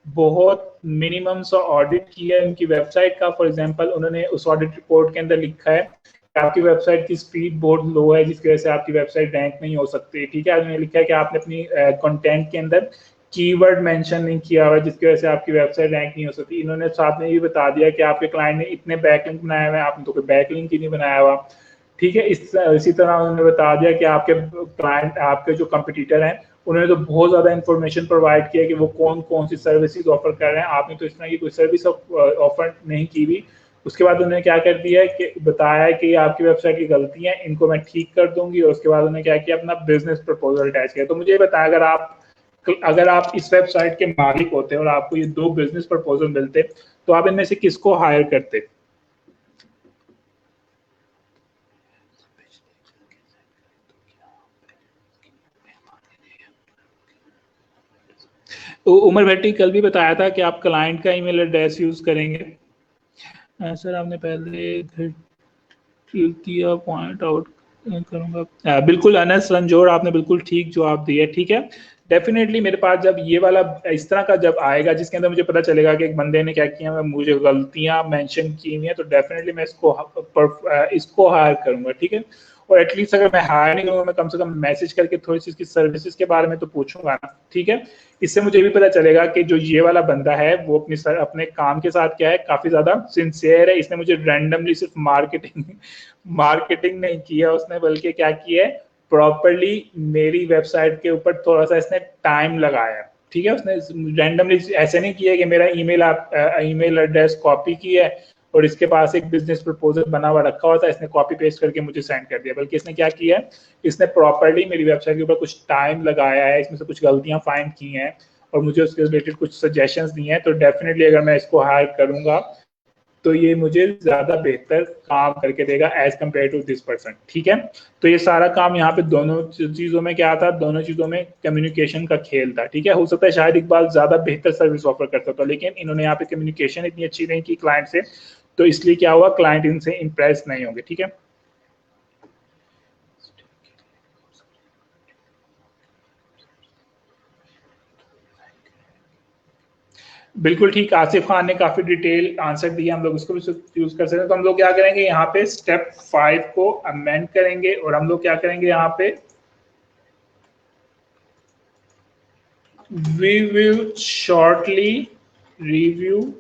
बहुत मिनिमम सा ऑडिट किया है उनकी वेबसाइट का। फॉर एग्जांपल उन्होंने उस ऑडिट रिपोर्ट के अंदर लिखा है कि आपकी वेबसाइट की स्पीड बहुत लो है जिसकी वजह से आपकी वेबसाइट रैंक नहीं हो सकती। ठीक है, उन्होंने लिखा है कि आपने अपनी कंटेंट के अंदर कीवर्ड मेंशन नहीं किया हुआ जिसकी वजह से आपकी वेबसाइट रैंक नहीं हो सकती। इन्होंने साथ में ये बता दिया कि आपके क्लाइंट ने इतने बैकलिंक बनाए हुए हैं, आपने तो कोई बैकलिंक ही नहीं बनाया हुआ। ठीक है, इसी तरह उन्होंने बता दिया कि आपके क्लाइंट, आपके जो कंपटीटर हैं, उन्होंने तो बहुत ज़्यादा इन्फॉर्मेशन प्रोवाइड किया कि वो कौन कौन सी सर्विसेज ऑफर कर रहे हैं, आपने तो इस तरह की कोई सर्विस ऑफर नहीं की हुई। उसके बाद उन्होंने क्या कर दिया है कि बताया है कि आपकी वेबसाइट की गलतियां, इनको मैं ठीक कर दूंगी। और उसके बाद उन्होंने क्या किया, अपना बिजनेस प्रपोजल अटैच किया। तो मुझे बताया, अगर आप इस वेबसाइट के मालिक होते और आपको ये 2 बिजनेस प्रपोजल मिलते तो आप इनमें से किसको हायर करते? तो उमर भट्टी कल भी बताया था कि आप क्लाइंट का ईमेल एड्रेस यूज करेंगे। सर आपने पहले दिया, पॉइंट आउट करूंगा। बिल्कुल अनस रंजोर, आपने बिल्कुल ठीक जवाब दिया। ठीक है, डेफिनेटली मेरे पास जब ये वाला इस तरह का जब आएगा जिसके अंदर मुझे पता चलेगा कि एक बंदे ने क्या किया, मुझे गलतियां मेंशन की हुई हैं, तो डेफिनेटली मैं इसको हायर करूंगा। ठीक है, और एटलीस्ट अगर मैं हायर नहीं करूंगा, मैं कम से कम मैसेज करके थोड़ी सी इसकी सर्विसेज के बारे में तो पूछूंगा ना। ठीक है, इससे मुझे भी पता चलेगा कि जो ये वाला बंदा है वो अपने काम के साथ क्या है, काफी ज्यादा सिंसियर है। इसने मुझे रैंडमली सिर्फ मार्केटिंग नहीं किया उसने, बल्कि क्या किया है, प्रॉपरली मेरी वेबसाइट के ऊपर थोड़ा सा इसने टाइम लगाया। ठीक है, उसने रैंडमली ऐसे नहीं किया कि मेरा ईमेल एड्रेस कॉपी किया है और इसके पास एक बिजनेस प्रपोजल बना हुआ रखा हुआ था, इसने कॉपी पेस्ट करके मुझे सेंड कर दिया। बल्कि इसने क्या किया है, इसने प्रॉपरली मेरी वेबसाइट के ऊपर कुछ टाइम लगाया है, इसमें से कुछ गलतियां फाइंड की हैं और मुझे उसके रिलेटेड कुछ सजेशंस दिए हैं। तो डेफिनेटली अगर मैं इसको हायर करूंगा तो ये मुझे ज्यादा बेहतर काम करके देगा as compared to this person. ठीक है, तो ये सारा काम यहाँ पे दोनों चीजों में क्या था, दोनों चीजों में कम्युनिकेशन का खेल था। ठीक है, हो सकता है शायद इकबाल ज्यादा बेहतर सर्विस ऑफर करता था, लेकिन इन्होंने यहाँ पे कम्युनिकेशन इतनी अच्छी नहीं की क्लाइंट से, तो इसलिए क्या हुआ, क्लाइंट इनसे इंप्रेस नहीं होंगे। ठीक है, बिल्कुल ठीक, आसिफ खान ने काफी डिटेल आंसर दिया, हम लोग इसको भी यूज कर सकते हैं। तो हम लोग क्या करेंगे, यहाँ पे स्टेप 5 को अमेंड करेंगे और हम लोग क्या करेंगे, यहाँ पे we will shortly review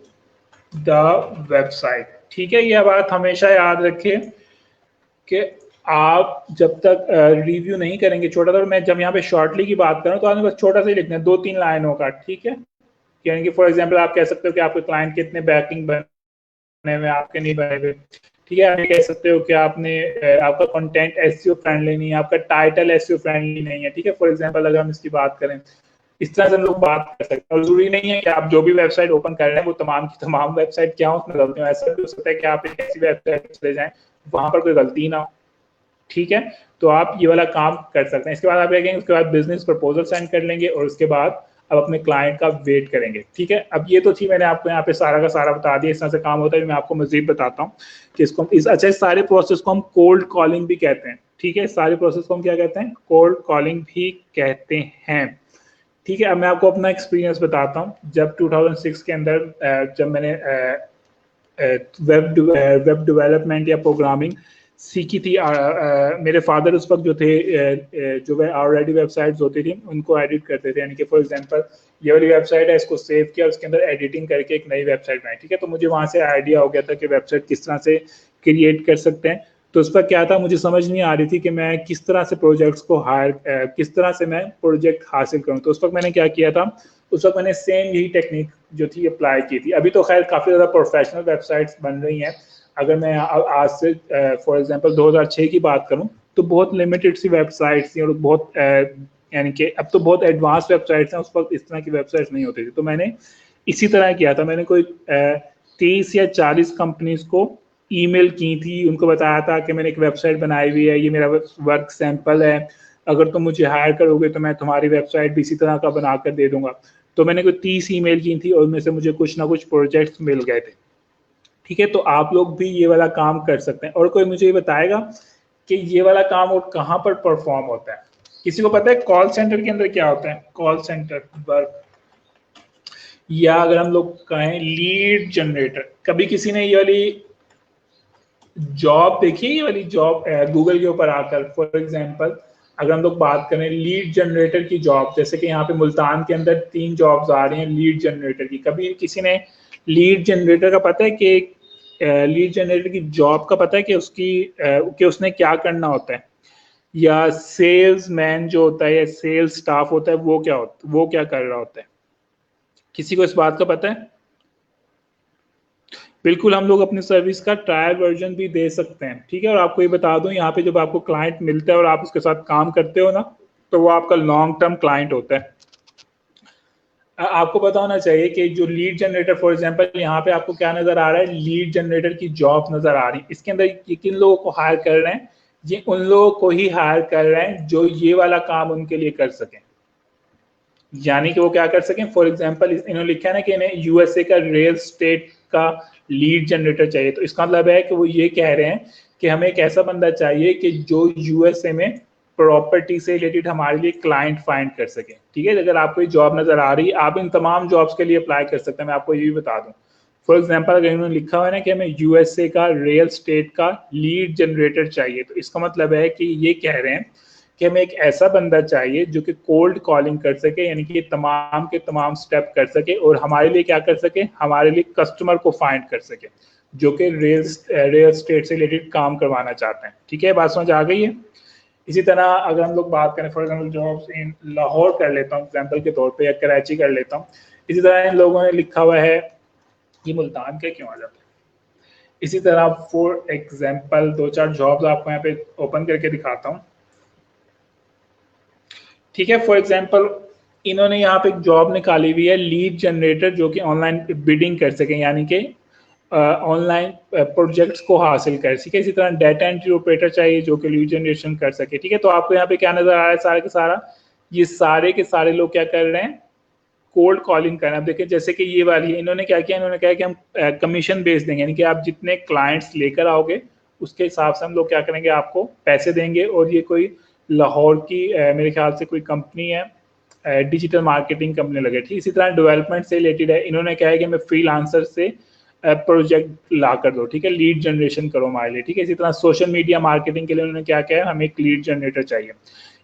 the website। ठीक है, यह बात हमेशा याद रखें कि आप जब तक रिव्यू नहीं करेंगे, छोटा सा, मैं जब यहाँ पे शॉर्टली की बात करूँ तो आपने बस छोटा सा ही लिखना है, 2-3 लाइनों का। ठीक है, यानी कि फॉर एग्जांपल आप कह सकते हो कि आपके क्लाइंट कितने बैकिंग बने हुए, आपके नहीं बने हुए। ठीक है, आप कह सकते हो कि आपका कंटेंट एसईओ फ्रेंडली नहीं है, आपका टाइटल एसईओ फ्रेंडली नहीं है। ठीक है, फॉर एग्जांपल अगर हम इसकी बात करें, इस तरह से हम लोग बात कर सकते हैं। और जरूरी नहीं है कि आप जो भी वेबसाइट ओपन कर रहे हैं वो तमाम की तमाम वेबसाइट क्या हो उसमें गलती हो, ऐसा भी हो सकता है कि आप एक ऐसी वेबसाइट पर चले जाएं वहां पर कोई गलती ना हो। ठीक है, तो आप ये वाला काम कर सकते हैं। इसके बाद आप क्या करेंगे, उसके बाद बिजनेस प्रपोजल सेंड कर लेंगे और उसके बाद अब अपने क्लाइंट का वेट करेंगे। ठीक है, अब ये तो थी, मैंने आपको यहाँ पे सारा का सारा बता दिया इस तरह से काम होता है। मैं आपको मजीद बताता हूँ कि इसको इस सारे प्रोसेस को हम कोल्ड कॉलिंग भी कहते हैं। ठीक है, सारे प्रोसेस को हम क्या कहते हैं, कोल्ड कॉलिंग भी कहते हैं। ठीक है, अब मैं आपको अपना एक्सपीरियंस बताता हूँ। जब 2006 के अंदर जब मैंने वेब डेवलपमेंट या प्रोग्रामिंग सीखी थी, मेरे फादर उस वक्त जो थे, जो वे ऑलरेडी वेबसाइट्स होती थी उनको एडिट करते थे। यानी कि फॉर एग्जांपल ये वाली वेबसाइट है, इसको सेव किया, उसके अंदर एडिटिंग करके एक नई वेबसाइट बनाई। ठीक है, तो मुझे वहां से आइडिया हो गया था कि वेबसाइट किस तरह से क्रिएट कर सकते हैं। तो उस पर क्या था, मुझे समझ नहीं आ रही थी कि मैं किस तरह से प्रोजेक्ट्स को किस तरह से मैं प्रोजेक्ट हासिल करूँ। तो उस वक्त मैंने क्या किया था, उस वक्त मैंने सेम यही टेक्निक जो थी अप्लाई की थी। अभी तो खैर काफ़ी ज़्यादा प्रोफेशनल वेबसाइट्स बन रही हैं। अगर मैं आज से फॉर एग्जांपल 2006 की बात करूं तो बहुत लिमिटेड सी वेबसाइट्स थी और बहुत यानी कि अब तो बहुत एडवांस वेबसाइट्स हैं, उस वक्त इस तरह की वेबसाइट्स नहीं होती थी। तो मैंने इसी तरह किया था, मैंने कोई 30 या 40 कंपनीज को ईमेल की थी, उनको बताया था कि मैंने एक वेबसाइट बनाई हुई है, ये मेरा वर्क सैंपल है, अगर तुम मुझे हायर करोगे तो मैं तुम्हारी वेबसाइट भी इसी तरह का बनाकर दे दूंगा। तो मैंने कोई 30 ईमेल की थी और उनमें से मुझे कुछ ना कुछ प्रोजेक्ट्स मिल गए थे। ठीक है, तो आप लोग भी ये वाला काम कर सकते हैं। और कोई मुझे ये बताएगा कि ये वाला काम और कहाँ पर परफॉर्म होता है? किसी को पता है कॉल सेंटर के अंदर क्या होता है? कॉल सेंटर वर्क, या अगर हम लोग कहें लीड जनरेटर, कभी किसी ने ये वाली जॉब देखी है, ये वाली जॉब गूगल के ऊपर आकर? फॉर एग्जांपल अगर हम लोग बात करें लीड जनरेटर की जॉब, जैसे कि यहाँ पे मुल्तान के अंदर 3 जॉब्स आ रही हैं लीड जनरेटर की, कभी किसी ने लीड जनरेटर का पता है कि लीड जनरेटर की जॉब का पता है कि उसकी कि उसने क्या करना होता है? या सेल्स मैन जो होता है या सेल्स स्टाफ होता है वो क्या कर रहा होता है? किसी को इस बात का पता है? बिल्कुल, हम लोग अपनी सर्विस का ट्रायल वर्जन भी दे सकते हैं, ठीक है। और आपको ये बता दूं, यहाँ पे जब आपको क्लाइंट मिलता है और आप उसके साथ काम करते हो ना, तो वो आपका लॉन्ग टर्म क्लाइंट होता है। आपको पता होना चाहिए कि जो लीड जनरेटर, फॉर एग्जांपल यहाँ पे आपको क्या नजर आ रहा है, लीड जनरेटर की जॉब नजर आ रही है। इसके अंदर ये किन लोगों को हायर कर रहे हैं? ये उन लोगों को ही हायर कर रहे हैं जो ये वाला काम उनके लिए कर सकें, यानी कि वो क्या कर सकें। फॉर एग्जांपल इन्होंने लिखा है ना कि इन्हें यूएसए का रियल स्टेट का लीड जनरेटर चाहिए, तो इसका मतलब है कि वो ये कह रहे हैं कि हमें एक ऐसा बंदा चाहिए कि जो यूएसए में प्रॉपर्टी से रिलेटेड हमारे लिए क्लाइंट फाइंड कर सके, ठीक है। अगर आपको ये जॉब नजर आ रही है, आप इन तमाम जॉब्स के लिए अप्लाई कर सकते हैं। मैं आपको ये भी बता दूं, फॉर एग्जाम्पल अगर इन्होंने लिखा हुआ है ना कि हमें यूएसए का रियल स्टेट का लीड जनरेटर चाहिए, तो इसका मतलब है कि ये कह रहे हैं कि हमें एक ऐसा बंदा चाहिए जो कि कोल्ड कॉलिंग कर सके, यानी कि तमाम के तमाम स्टेप कर सके और हमारे लिए क्या कर सके, हमारे लिए कस्टमर को फाइंड कर सके जो कि रियल स्टेट से रिलेटेड काम करवाना चाहते हैं, ठीक है। बात समझ आ गई है? इसी तरह अगर हम लोग बात करें, for example jobs in Lahore कर लेता हूँ एग्जाम्पल के तौर पे, या कराची कर लेता हूँ। इसी तरह इन लोगों ने लिखा हुआ है, ये मुल्तान के क्यों आ जाता है? इसी तरह फॉर एग्जाम्पल 2-4 जॉब्स आपको यहाँ पे ओपन करके दिखाता हूँ, ठीक है। फॉर एग्जाम्पल इन्होंने यहाँ पे एक जॉब निकाली हुई है लीड जनरेटर, जो कि ऑनलाइन बिडिंग कर सके, यानी कि ऑनलाइन प्रोजेक्ट्स को हासिल कर सके। इसी तरह डाटा एंट्री ऑपरेटर चाहिए जो कि लीड जनरेशन कर सके, ठीक है। तो आपको यहाँ पे क्या नजर आ रहा है, सारा के सारा ये सारे के सारे लोग क्या कर रहे हैं, कोल्ड कॉलिंग करना। अब देखिए जैसे कि ये वाली है, इन्होंने क्या किया, इन्होंने कहा कि हम कमीशन बेस देंगे, यानी कि आप जितने क्लाइंट्स लेकर आओगे उसके हिसाब से हम लोग क्या करेंगे, आपको पैसे देंगे। और ये कोई लाहौर की मेरे ख्याल से कोई कंपनी है, डिजिटल मार्केटिंग कंपनी लगे, ठीक। इसी तरह डेवलपमेंट से रिलेटेड है, इन्होंने कहा है कि हमें फ्रीलांसर से प्रोजेक्ट ला कर दो, ठीक है, लीड जनरेशन करो हमारे लिए, ठीक है। इसी तरह सोशल मीडिया मार्केटिंग के लिए उन्होंने क्या किया है, हमें एक लीड जनरेटर चाहिए।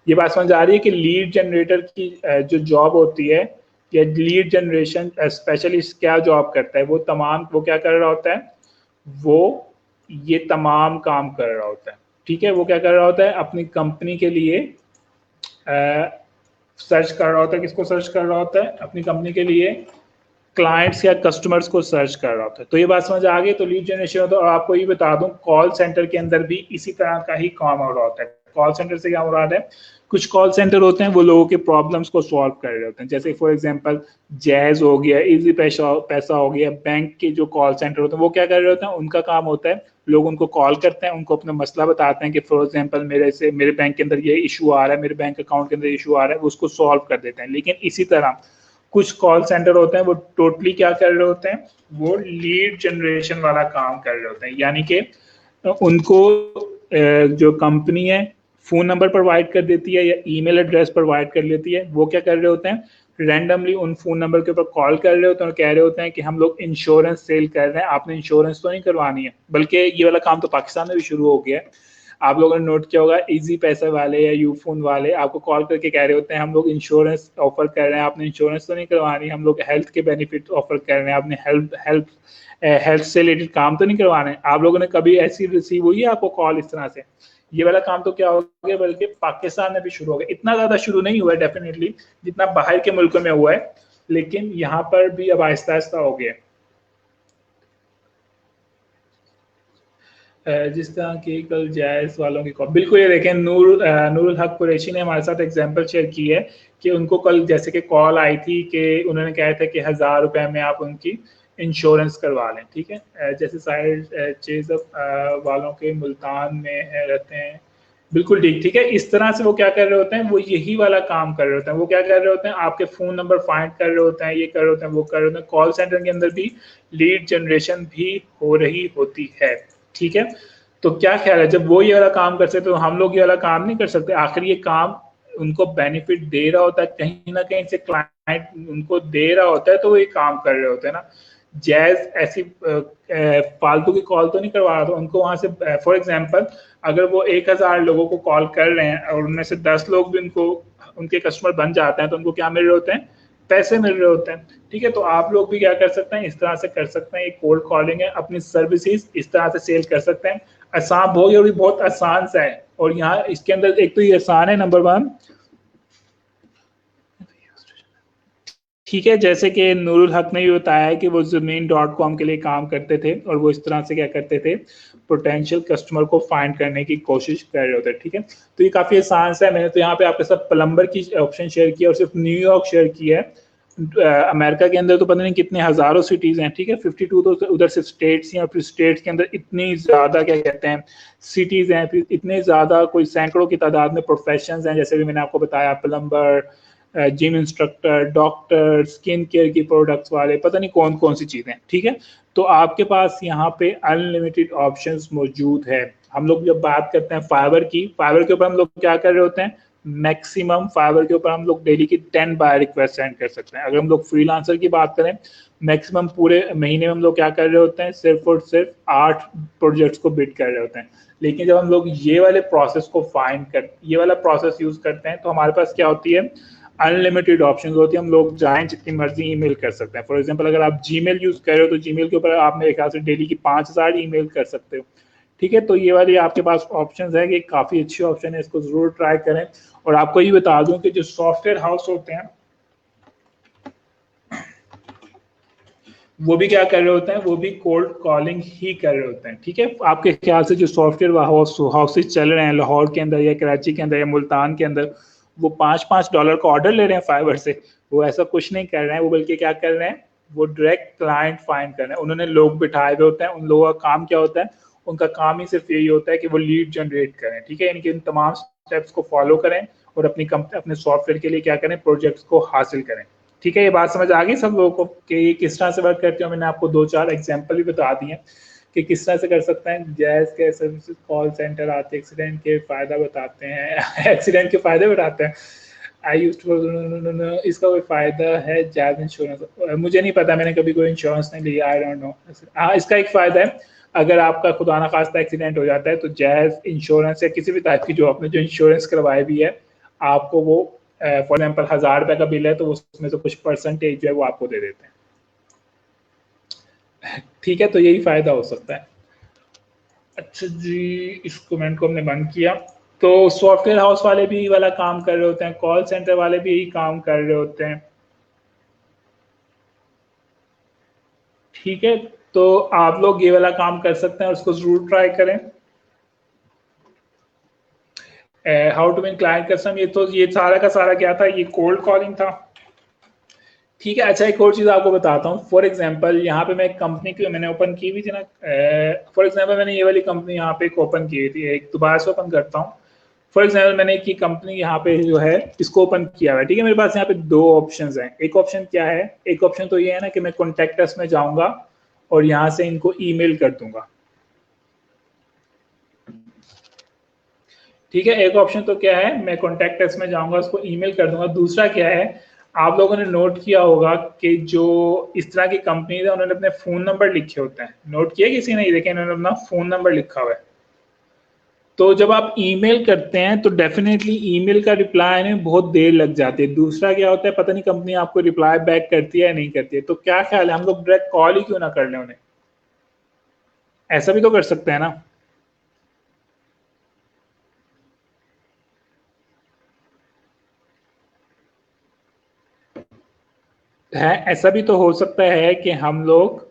ये बात समझ आ रही है कि लीड जनरेटर की जो जॉब होती है, या लीड जनरेशन स्पेशलिस्ट क्या जॉब करता है, वो क्या कर रहा होता है, वो ये तमाम काम कर रहा होता है, ठीक है। वो क्या कर रहा होता है, अपनी कंपनी के लिए सर्च कर रहा होता है। किसको सर्च कर रहा होता है? अपनी कंपनी के लिए क्लाइंट्स या कस्टमर्स को सर्च कर रहा होता है। तो ये बात समझ आ गई। तो लीड जनरेशन होता है। और आपको ये बता दूं, कॉल सेंटर के अंदर भी इसी तरह का ही काम हो रहा होता है। कॉल सेंटर से क्या हो रहा है, कुछ कॉल सेंटर होते हैं वो लोगों के प्रॉब्लम्स को सॉल्व कर रहे होते हैं, जैसे फॉर एग्जांपल जैज हो गया, इजी पैसा हो गया, बैंक के जो कॉल सेंटर होते हैं वो क्या कर रहे होते हैं, उनका काम होता है, लोग उनको कॉल करते हैं, उनको अपना मसला बताते हैं कि फॉर एग्जांपल मेरे बैंक के अंदर ये इशू आ रहा है, मेरे बैंक अकाउंट के अंदर इशू आ रहा है, वो उसको सॉल्व कर देते हैं। लेकिन इसी तरह कुछ कॉल सेंटर होते हैं वो टोटली क्या कर रहे होते हैं, वो लीड जनरेशन वाला काम कर रहे होते हैं, यानी कि उनको जो कंपनी है फोन नंबर प्रोवाइड कर देती है या ईमेल एड्रेस प्रोवाइड कर लेती है, वो क्या कर रहे होते हैं, रैंडमली उन फोन नंबर के ऊपर कॉल कर रहे होते हैं और कह रहे होते हैं कि हम लोग इंश्योरेंस सेल कर रहे हैं, आपने इंश्योरेंस तो नहीं करवानी है। बल्कि ये वाला काम तो पाकिस्तान में भी शुरू हो गया है। आप लोगों ने नोट किया होगा, इजी पैसा वाले या यूफोन वाले आपको कॉल करके कह रहे होते हैं हम लोग इंश्योरेंस ऑफर कर रहे हैं, आपने इंश्योरेंस तो नहीं करवानी, हम लोग हेल्थ के बेनिफिट ऑफर कर रहे हैं, आपने हेल्थ से रिलेटेड काम तो नहीं करवाने। आप लोगों ने कभी ऐसी रिसीव हुई है आपको कॉल इस तरह से? ये वाला काम तो क्या हो गया, बल्कि पाकिस्तान में भी शुरू हो गया। इतना ज्यादा शुरू नहीं हुआ है डेफिनेटली जितना बाहर के मुल्कों में हुआ है, लेकिन यहाँ पर भी अब आहिस्ता आहिस्ता हो गया। जिस तरह की कल जायज़ वालों की कॉल, बिल्कुल ये देखें, नूरुल हक कुरैशी ने हमारे साथ एग्जांपल शेयर की है कि उनको कल जैसे कि कॉल आई थी कि उन्होंने कहा था कि 1000 रुपये में आप उनकी इंश्योरेंस करवा लें, ठीक है। जैसे साहिर चेज़अप वालों के मुल्तान में रहते हैं, बिल्कुल ठीक, ठीक है। इस तरह से वो क्या कर रहे होते हैं, वो यही वाला काम कर रहे होते हैं। वो क्या कर रहे होते हैं, आपके फ़ोन नंबर फाइंड कर रहे होते हैं, ये कर रहे होते हैं, वो कर रहे होते हैं। कॉल सेंटर के अंदर भी लीड जनरेशन भी हो रही होती है, ठीक है। तो क्या ख्याल है, जब वो ये वाला काम कर सकते तो हम लोग ये वाला काम नहीं कर सकते? आखिर ये काम उनको बेनिफिट दे रहा होता है, कहीं ना कहीं से क्लाइंट उनको दे रहा होता है, तो वो ये काम कर रहे होते हैं ना। जैज ऐसी फालतू की कॉल तो नहीं करवा रहा था उनको वहां से। फॉर एग्जांपल अगर वो 1000 लोगों को कॉल कर रहे हैं और उनमें से 10 लोग भी उनको उनके कस्टमर बन जाते हैं, तो उनको क्या मिल रहे होते हैं, पैसे मिल रहे होते हैं। ठीक है, तो आप लोग भी क्या कर सकते हैं, इस तरह से कर सकते हैं। ये कोल्ड कॉलिंग है, अपनी सर्विसेज इस तरह से सेल कर सकते हैं। आसान बहुत आसान सा है। और यहाँ इसके अंदर एक तो ये आसान है, नंबर 1। ठीक है, जैसे कि नूरुल हक ने भी बताया है कि वो ज़मीन.com के लिए काम करते थे और वो इस तरह से क्या करते थे, पोटेंशियल कस्टमर को फाइंड करने की कोशिश कर रहे होते। ठीक है, तो ये काफ़ी आसान सा है। मैंने तो यहाँ पे आपके साथ प्लम्बर की ऑप्शन शेयर किया और सिर्फ न्यूयॉर्क शेयर किया है। अमेरिका के अंदर तो पता नहीं कितने हज़ारों सिटीज़ हैं। ठीक है, 52 तो उधर से स्टेट्स हैं, और फिर स्टेट्स के अंदर इतनी ज़्यादा क्या कहते हैं सिटीज़ हैं, फिर इतने ज़्यादा कोई सैकड़ों की तादाद में प्रोफेशंस हैं, जैसे भी मैंने आपको बताया, plumber, gym instructor, doctor, skin care की प्रोडक्ट्स वाले, पता नहीं कौन कौन सी चीज़ें। ठीक है, तो आपके पास यहाँ पे अनलिमिटेड ऑप्शंस मौजूद है। हम लोग जब बात करते हैं फाइवर की, फाइवर के ऊपर हम लोग क्या कर रहे होते हैं, मैक्सिमम फाइवर के ऊपर हम लोग डेली की 10 बाय रिक्वेस्ट सेंड कर सकते हैं। अगर हम लोग फ्रीलांसर की बात करें, मैक्सिमम पूरे महीने में हम लोग क्या कर रहे होते हैं, सिर्फ और सिर्फ 8 प्रोजेक्ट्स को बिड कर रहे होते हैं। लेकिन जब हम लोग ये वाले प्रोसेस को ये वाला प्रोसेस यूज करते हैं, तो हमारे पास क्या होती है, अनलिमिटेड ऑप्शन होती है। हम लोग चाहें जितनी मर्जी ईमेल कर सकते हैं। फॉर एग्जांपल अगर आप जीमेल यूज कर रहे हो, तो जीमेल के ऊपर आप मेरे ख्याल से डेली की 5000 ईमेल कर सकते हो। ठीक है, तो ये वाली आपके पास ऑप्शन है कि काफ़ी अच्छी ऑप्शन है, इसको ज़रूर ट्राई करें। और आपको ये बता दूं कि जो सॉफ्टवेयर हाउस होते हैं वो भी क्या कर रहे होते हैं, वो भी कोल्ड कॉलिंग ही कर रहे होते हैं। ठीक है, आपके ख्याल से जो सॉफ्टवेयर हाउसेज चल रहे हैं लाहौर के अंदर या कराची के अंदर या मुल्तान के अंदर, वो $5-5 का ऑर्डर ले रहे हैं फाइवर से, वो ऐसा कुछ नहीं कर रहे हैं। वो बल्कि क्या कर रहे हैं, वो डायरेक्ट क्लाइंट फाइंड कर रहे हैं। उन्होंने लोग बिठाए हुए होते हैं, उन लोगों का काम क्या होता है, उनका काम ही सिर्फ यही होता है कि वो लीड जनरेट करें। ठीक है, इनके इन तमाम स्टेप्स को फॉलो करें और अपने सॉफ्टवेयर के लिए क्या करें, प्रोजेक्ट्स को हासिल करें। ठीक है, ये बात समझ आ गई सब लोगों को कि ये किस तरह से वर्क करते हो। मैंने आपको 2-4 एग्जांपल भी बता दिए कि किस तरह से कर सकते हैं। जैज के सर्विसेज कॉल सेंटर आते, एक्सीडेंट के फायदा बताते हैं एक्सीडेंट के फायदे बताते हैं। आई यूज्ड टू, इसका कोई फायदा है जैज इंश्योरेंस? मुझे नहीं पता, मैंने कभी कोई इंश्योरेंस नहीं लिया, आई डोंट नो। हाँ, इसका एक फायदा है, अगर आपका खुदा ना खास्ता एक्सीडेंट हो जाता है, तो जैज इंश्योरेंस या किसी भी टाइप की जो आपने जो इंश्योरेंस करवाई भी है, आपको वो फॉर एग्जाम्पल ₹1000 का बिल है, तो उसमें से कुछ परसेंटेज जो है वो आपको दे देते हैं। ठीक है, तो यही फायदा हो सकता है। अच्छा जी, इस कमेंट को हमने बंद किया। तो सॉफ्टवेयर हाउस वाले भी वाला काम कर रहे होते हैं, कॉल सेंटर वाले भी यही काम कर रहे होते हैं। ठीक है, तो आप लोग ये वाला काम कर सकते हैं, उसको जरूर ट्राई करें। How to win client custom, ये सारा का सारा क्या था, ये कोल्ड कॉलिंग था। ठीक है, अच्छा एक और चीज़ आपको बताता हूँ। फॉर एग्जांपल यहाँ पे मैं एक कंपनी की मैंने ओपन की हुई थी ना। फॉर एग्जांपल मैंने ये वाली कंपनी यहाँ पे ओपन की हुई थी, एक दोबारा से ओपन करता हूँ। फॉर एग्जांपल मैंने एक कंपनी यहाँ पे जो है इसको ओपन किया हुआ है। ठीक है, मेरे पास यहाँ पे 2 ऑप्शंस हैं। एक ऑप्शन क्या है, एक ऑप्शन तो ये है ना कि मैं कॉन्टैक्ट अस में जाऊँगा और यहाँ से इनको ईमेल कर दूंगा। ठीक है, एक ऑप्शन तो क्या है, मैं कॉन्टैक्ट अस में जाऊंगा, उसको ईमेल कर दूंगा। दूसरा क्या है, आप लोगों ने नोट किया होगा कि जो इस तरह की कंपनी है उन्होंने अपने फ़ोन नंबर लिखे होते हैं। नोट किया किसी ने? देखें, उन्होंने अपना फ़ोन नंबर लिखा हुआ है। तो जब आप ईमेल करते हैं तो डेफिनेटली ईमेल का रिप्लाई आने में बहुत देर लग जाती है। दूसरा क्या होता है, पता नहीं कंपनी आपको रिप्लाई बैक करती है या नहीं करती है। तो क्या ख्याल है, हम लोग डायरेक्ट कॉल ही क्यों ना कर लें उन्हें? ऐसा भी तो कर सकते हैं ना। है, ऐसा भी तो हो सकता है कि हम लोग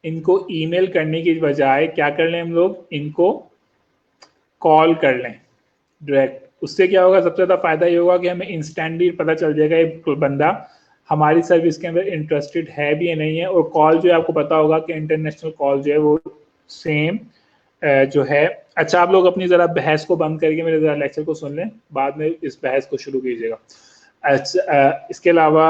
इनको ईमेल करने की बजाय क्या कर लें, हम लोग इनको कॉल कर लें डायरेक्ट। उससे क्या होगा, सबसे ज़्यादा फायदा ये होगा कि हमें इंस्टेंटली पता चल जाएगा ये बंदा हमारी सर्विस के अंदर इंटरेस्टेड है भी या नहीं है। और कॉल जो है, आपको पता होगा कि इंटरनेशनल कॉल जो है वो सेम जो है। अच्छा, आप लोग अपनी ज़रा बहस को बंद करके मेरे ज़रा लेक्चर को सुन लें, बाद में इस बहस को शुरू कीजिएगा। अच्छा, इसके अलावा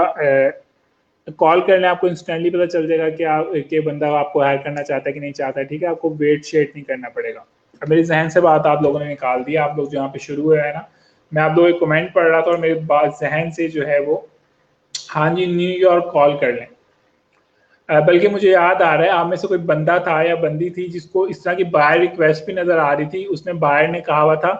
कॉल करने आपको इंस्टेंटली पता चल जाएगा कि कि बंदा आपको हायर करना चाहता है कि नहीं चाहता है। ठीक है, आपको वेट शेट नहीं करना पड़ेगा। अब मेरी जहन से बात आप लोगों ने निकाल दी। आप लोग जो यहाँ पे शुरू हुए हैं ना, मैं आप लोगों के कमेंट पढ़ रहा था और मेरे बात जहन से जो है वो हाँ जी न्यूयॉर्क कॉल कर लें। बल्कि मुझे याद आ रहा है आप में से कोई बंदा था या बंदी थी जिसको इस तरह की बायर रिक्वेस्ट भी नजर आ रही थी, उसमें बायर ने कहा हुआ था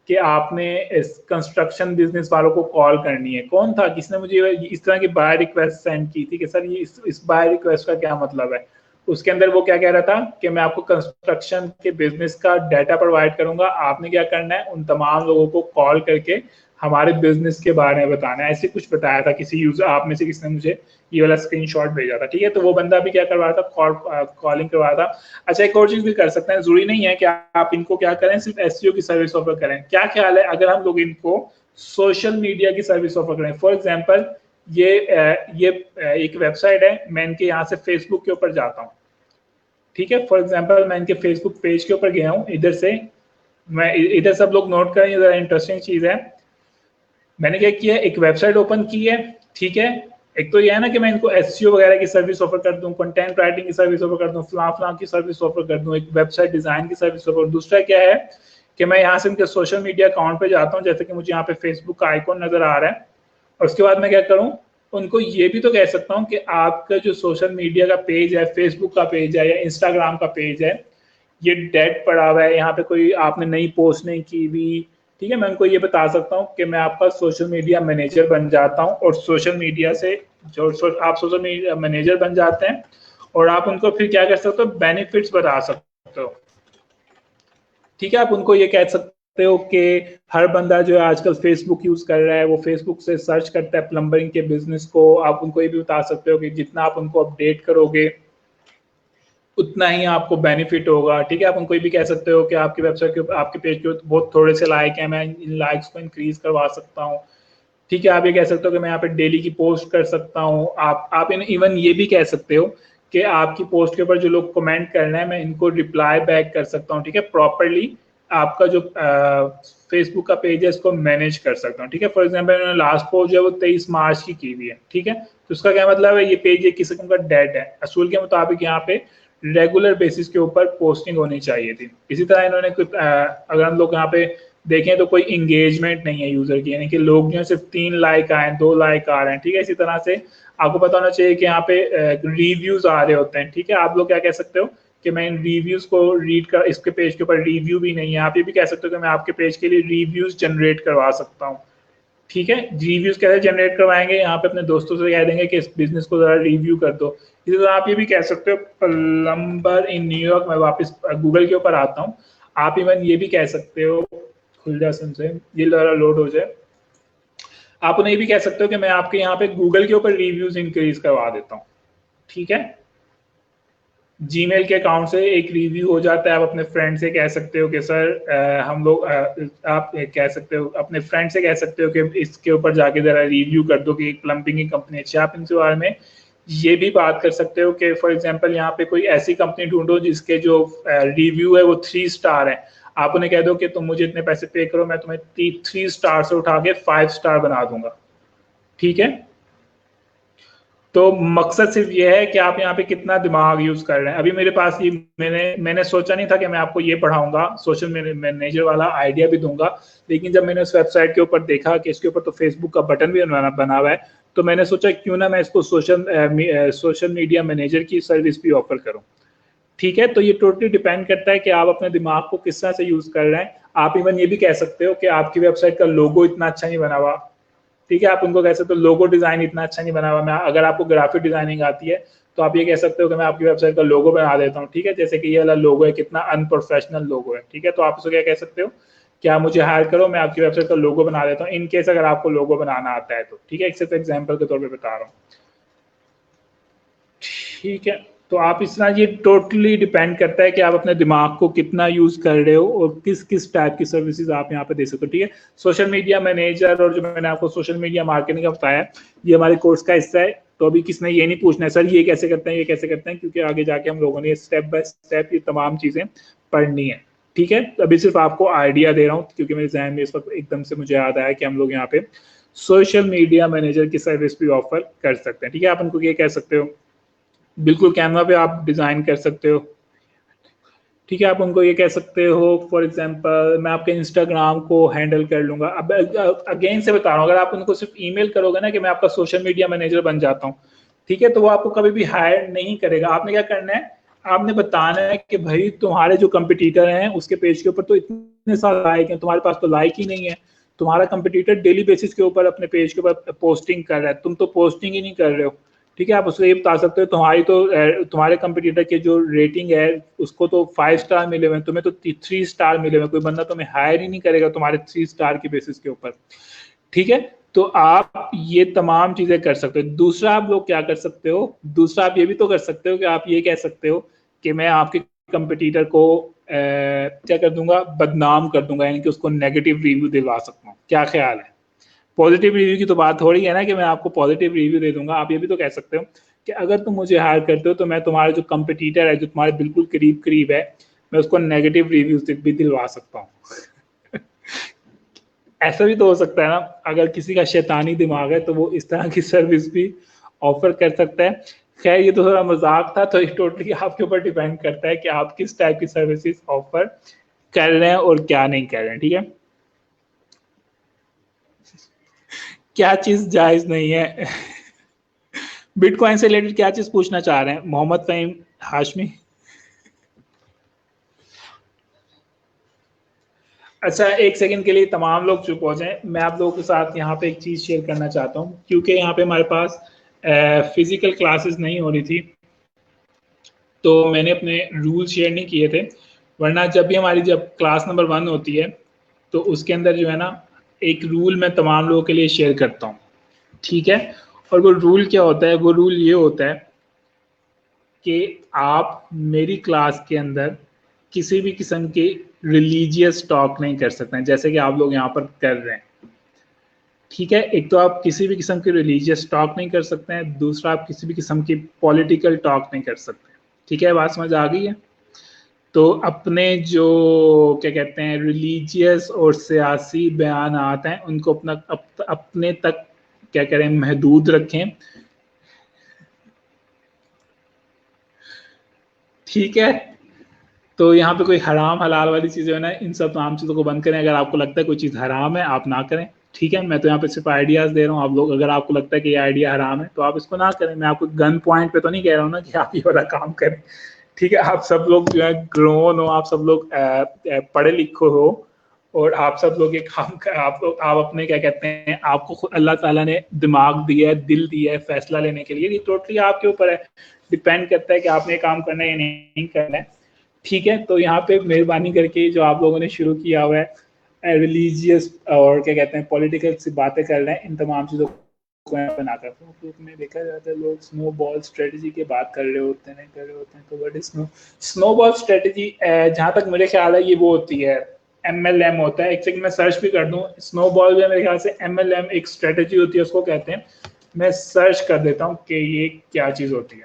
कि आपने इस कंस्ट्रक्शन बिजनेस वालों को कॉल करनी है। कौन था, किसने मुझे इस तरह की बायर रिक्वेस्ट सेंड की थी कि सर ये इस बायर रिक्वेस्ट का क्या मतलब है। उसके अंदर वो क्या कह रहा था कि मैं आपको कंस्ट्रक्शन के बिजनेस का डाटा प्रोवाइड करूंगा, आपने क्या करना है उन तमाम लोगों को कॉल करके हमारे बिजनेस के बारे में बताना है। ऐसे कुछ बताया था किसी यूजर, आप में से किसने मुझे ये वाला स्क्रीनशॉट भेजा था। ठीक है, तो वो बंदा भी क्या करवा था, कॉलिंग करवा था। अच्छा, एक और चीज भी कर सकते हैं, जरूरी नहीं है कि आप इनको क्या करें सिर्फ एसईओ की सर्विस ऑफर करें। क्या ख्याल है अगर हम लोग इनको सोशल मीडिया की सर्विस ऑफर करें। फॉर एग्जाम्पल ये एक वेबसाइट है, मैं इनके यहाँ से फेसबुक के ऊपर जाता हूँ। ठीक है, फॉर एग्जाम्पल मैं इनके फेसबुक पेज के ऊपर गया हूँ, इधर से मैं इधर सब लोग नोट करें, जरा इंटरेस्टिंग चीज है। मैंने क्या किया, एक वेबसाइट ओपन की है। ठीक है, एक तो ये है ना कि मैं इनको एसईओ वगैरह की सर्विस ऑफर कर दूं, कंटेंट राइटिंग की सर्विस ऑफर कर दूं, फलां की सर्विस ऑफर कर दूं, एक वेबसाइट डिजाइन की सर्विस ऑफर। दूसरा क्या है कि मैं यहाँ से इनके सोशल मीडिया अकाउंट पे जाता हूँ, जैसे कि मुझे यहाँ पे फेसबुक का आइकॉन नजर आ रहा है, और उसके बाद मैं क्या करूँ, उनको ये भी तो कह सकता हूँ कि आपका जो सोशल मीडिया का पेज है, फेसबुक का पेज है या इंस्टाग्राम का पेज है, ये डेड पड़ा हुआ है, यहाँ पे कोई आपने नई पोस्ट नहीं की हुई। ठीक है, मैं उनको ये बता सकता हूँ कि मैं आपका सोशल मीडिया मैनेजर बन जाता हूँ, और सोशल मीडिया से जो आप सोशल मीडिया मैनेजर बन जाते हैं और आप उनको फिर क्या कर सकते हो, बेनिफिट्स बता सकते हो। ठीक है, आप उनको ये कह सकते हो कि हर बंदा जो है आजकल फेसबुक यूज कर रहा है, वो फेसबुक से सर्च करता है प्लम्बरिंग के बिजनेस को। आप उनको ये भी बता सकते हो कि जितना आप उनको अपडेट करोगे उतना ही आपको बेनिफिट होगा। ठीक है, आप उनको ये भी कह सकते हो कि आपकी वेबसाइट के आपके पेज पे बहुत थोड़े से लाइक हैं, मैं इन लाइक्स को इंक्रीज करवा सकता हूँ। ठीक है, आप ये कह सकते हो कि मैं यहाँ पे डेली की पोस्ट कर सकता हूँ। आप इवन ये भी कह सकते हो कि आपकी पोस्ट के ऊपर जो लोग कमेंट करना है मैं इनको रिप्लाई बैक कर सकता हूँ। ठीक है, प्रॉपरली आपका जो फेसबुक का पेज है इसको मैनेज कर सकता हूँ। ठीक है, फॉर एग्जाम्पल मैंने लास्ट पोस्ट जो है वो 23 मार्च की हुई है। ठीक है, तो उसका क्या मतलब है, ये पेज एक किस्म का डेड है। असूल के मुताबिक यहाँ पे रेगुलर बेसिस के ऊपर पोस्टिंग होनी चाहिए थी। इसी तरह इन्होंने अगर हम लोग यहाँ पे देखें तो कोई इंगेजमेंट नहीं है यूजर की, यानी कि लोग जो है सिर्फ 3 लाइक आए, 2 लाइक आ रहे हैं। ठीक है, इसी तरह से आपको पता होना चाहिए कि यहाँ पे रिव्यूज आ रहे होते हैं। ठीक है, आप लोग क्या कह सकते हो कि मैं इन रिव्यूज को रीड कर, इसके पेज के ऊपर रिव्यू भी नहीं है, आप ये भी कह सकते हो कि मैं आपके पेज के लिए रिव्यूज जनरेट करवा सकता हूँ। ठीक है, रिव्यूज कैसे जनरेट करवाएंगे, यहाँ पे अपने दोस्तों से कह देंगे कि इस बिजनेस को जरा रिव्यू कर दो। इसी तरह आप ये भी कह सकते हो प्लम्बर इन न्यूयॉर्क, मैं वापस गूगल के ऊपर आता हूँ। आप इवन ये भी कह सकते हो, खुल जाए से ये जरा लोड हो जाए। आप उन्हें भी कह सकते हो कि मैं आपके यहाँ पे गूगल के ऊपर रिव्यूज इंक्रीज करवा देता हूँ। ठीक है, जीमेल के अकाउंट से एक रिव्यू हो जाता है, आप अपने फ्रेंड से कह सकते हो कि सर हम लोग आप कह सकते हो अपने फ्रेंड से कह सकते हो कि इसके ऊपर जाके जरा रिव्यू कर दो कि एक प्लम्बिंग की कंपनी अच्छी। आप इनके बारे में ये भी बात कर सकते हो कि फॉर एग्जांपल यहाँ पे कोई ऐसी कंपनी ढूंढो जिसके जो रिव्यू है वो 3 स्टार है। आप उन्हें कह दो कि तुम मुझे इतने पैसे पे करो, मैं तुम्हें 3 स्टार से उठा के 5 स्टार बना दूंगा। ठीक है, तो मकसद सिर्फ ये है कि आप यहाँ पे कितना दिमाग यूज कर रहे हैं। अभी मेरे पास ये मैंने सोचा नहीं था कि मैं आपको ये पढ़ाऊंगा, सोशल मैनेजर वाला आइडिया भी दूंगा, लेकिन जब मैंने उस वेबसाइट के ऊपर देखा कि इसके ऊपर तो फेसबुक का बटन भी बना हुआ है, तो मैंने सोचा क्यों ना मैं इसको सोशल मीडिया मैनेजर की सर्विस भी ऑफर करूँ। ठीक है, तो ये टोटली डिपेंड करता है कि आप अपने दिमाग को किस तरह से यूज कर रहे हैं। आप इवन ये भी कह सकते हो कि आपकी वेबसाइट का लोगो इतना अच्छा नहीं बना हुआ। ठीक है, आप उनको कह सकते हो लोगो डिजाइन इतना अच्छा नहीं बना हुआ। मैं अगर आपको ग्राफिक डिजाइनिंग आती है तो आप ये कह सकते हो कि मैं आपकी वेबसाइट का लोगो बना देता हूँ। ठीक है, जैसे कि ये वाला लोगो है, कितना अनप्रोफेशनल लोगो है। ठीक है, तो आप उसको क्या कह सकते हो, क्या मुझे हायर करो, मैं आपकी वेबसाइट का लोगो बना देता हूँ, इन केस अगर आपको लोगो बनाना आता है तो। ठीक है, एक सिर्फ एग्जाम्पल के तौर पर बता रहा हूँ। ठीक है, तो आप इस तरह, ये टोटली डिपेंड करता है कि आप अपने दिमाग को कितना यूज कर रहे हो और किस किस टाइप की सर्विसेज आप यहाँ पे दे सकते हो। ठीक है, सोशल मीडिया मैनेजर और जो मैंने आपको सोशल मीडिया मार्केटिंग का बताया, ये हमारे कोर्स का हिस्सा है। तो अभी किसने ये नहीं पूछना है सर ये कैसे करते हैं, ये कैसे करते हैं, क्योंकि आगे जाके हम लोगों ने स्टेप बाय स्टेप ये तमाम चीजें पढ़नी है। ठीक है, अभी सिर्फ आपको आइडिया दे रहा हूँ क्योंकि मेरे जहन में इस वक्त एकदम से मुझे याद आया कि हम लोग यहाँ पे सोशल मीडिया मैनेजर की सर्विस भी ऑफर कर सकते हैं। ठीक है, आप उनको ये कह सकते हो, बिल्कुल कैनवा पे आप डिजाइन कर सकते हो। ठीक है, आप उनको ये कह सकते हो फॉर एग्जांपल मैं आपके इंस्टाग्राम को हैंडल कर लूंगा। अब अगेन से बता रहा हूँ, अगर आप उनको सिर्फ ईमेल करोगे ना कि मैं आपका सोशल मीडिया मैनेजर बन जाता हूँ, ठीक है, तो वो आपको कभी भी हायर नहीं करेगा। आपने क्या करना है, आपने बताना है कि भाई तुम्हारे जो कंपटीटर हैं उसके पेज के ऊपर तो इतने सारे लाइक हैं, तुम्हारे पास तो लाइक ही नहीं है। तुम्हारा कंपटीटर डेली बेसिस के ऊपर अपने पेज के ऊपर पोस्टिंग कर रहा है, तुम तो पोस्टिंग ही नहीं कर रहे हो। ठीक है, आप उसको ये बता सकते हो तुम्हारी तो तुम्हारे कंपटीटर के जो रेटिंग है उसको तो 5 स्टार मिले हुए हैं, तुम्हें तो 3 स्टार मिले हुए हैं, कोई बंदा तुम्हें हायर ही नहीं करेगा तुम्हारे 3 स्टार के बेसिस के ऊपर। ठीक है, तो आप ये तमाम चीजें कर सकते हो। दूसरा आप लोग क्या कर सकते हो, दूसरा आप ये भी तो कर सकते हो कि आप ये कह सकते हो कि मैं आपके कंपटीटर को क्या कर दूंगा, बदनाम कर दूंगा, यानी कि उसको नेगेटिव रिव्यू दिलवा सकता हूँ। क्या ख्याल है? पॉजिटिव रिव्यू की तो बात हो रही है ना कि मैं आपको पॉजिटिव रिव्यू दे दूंगा। आप ये भी तो कह सकते हो कि अगर तुम मुझे हायर करते हो तो मैं तुम्हारे जो कंपटीटर है, जो तुम्हारे बिल्कुल करीब करीब है, मैं उसको नेगेटिव रिव्यूज भी दिलवा सकता हूँ। ऐसा भी तो हो सकता है ना, अगर किसी का शैतानी दिमाग है तो वो इस तरह की सर्विस भी ऑफर कर सकता है। खैर ये तो थोड़ा मजाक था, तो ये टोटली आपके ऊपर डिपेंड करता है कि आप किस टाइप की सर्विसेज ऑफर कर रहे हैं और क्या नहीं कर रहे हैं। ठीक है, क्या चीज जायज नहीं है? बिटकॉइन से रिलेटेड क्या चीज पूछना चाह रहे हैं मोहम्मद फहीम हाशमी? अच्छा, एक सेकंड के लिए तमाम लोग चुप हो जाएं। मैं आप लोगों के साथ यहाँ पे एक चीज़ शेयर करना चाहता हूँ, क्योंकि यहाँ पे हमारे पास फिजिकल क्लासेस नहीं हो रही थी, तो मैंने अपने रूल शेयर नहीं किए थे। वरना जब भी हमारी जब क्लास नंबर 1 होती है तो उसके अंदर जो है ना, एक रूल मैं तमाम लोगों के लिए शेयर करता हूँ। ठीक है, और वो रूल क्या होता है, वो रूल ये होता है कि आप मेरी क्लास के अंदर किसी भी किस्म के रिलीजियस टॉक नहीं कर सकते हैं, जैसे कि आप लोग यहाँ पर कर रहे हैं। ठीक है, एक तो आप किसी भी किस्म की रिलीजियस टॉक नहीं कर सकते हैं, दूसरा आप किसी भी किस्म की पॉलिटिकल टॉक नहीं कर सकते। ठीक है, बात समझ आ गई है? तो अपने जो क्या कहते हैं रिलीजियस और सियासी बयानात हैं उनको अपने तक क्या करें, महदूद रखें। ठीक है, तो यहाँ पे कोई हराम हलाल वाली चीजें ना, इन सब तमाम चीजों को बंद करें। अगर आपको लगता है कोई चीज हराम है आप ना करें। ठीक है, मैं तो यहाँ पे सिर्फ आइडियाज दे रहा हूँ। आप लोग अगर आपको लगता है कि ये आइडिया हराम है तो आप इसको ना करें। मैं आपको गन पॉइंट पे तो नहीं कह रहा हूँ ना कि आप ये वाला काम करें। ठीक है, आप सब लोग जो है ग्रोन हो, आप सब लोग पढ़े लिखे हो, और आप सब लोग ये काम कर, आप लोग आप अपने क्या कहते हैं, आपको खुद अल्लाह ताला ने दिमाग दिया है, दिल दिया है फैसला लेने के लिए। ये टोटली आपके ऊपर है, डिपेंड करता है कि आपने काम करना है या नहीं करना है। ठीक है, तो यहाँ पे मेहरबानी करके जो आप लोगों ने शुरू किया हुआ है रिलीजियस और क्या कहते हैं पॉलिटिकल से बातें कर रहे हैं, इन तमाम चीज़ों को बनाकर फेसबुक में देखा जाता है लोग स्नो बॉल स्ट्रेटजी की बात कर रहे होते हैं, कर रहे होते हैं। तो what is snow ball strategy? जहाँ तक मुझे ख्याल है ये वो होती है, MLM होता है। एक सेकंड मैं सर्च भी कर दूं, स्नो बॉल जो है मेरे ख्याल से MLM एक स्ट्रेटजी होती है, उसको कहते हैं। मैं सर्च कर देता हूँ कि ये क्या चीज़ होती है,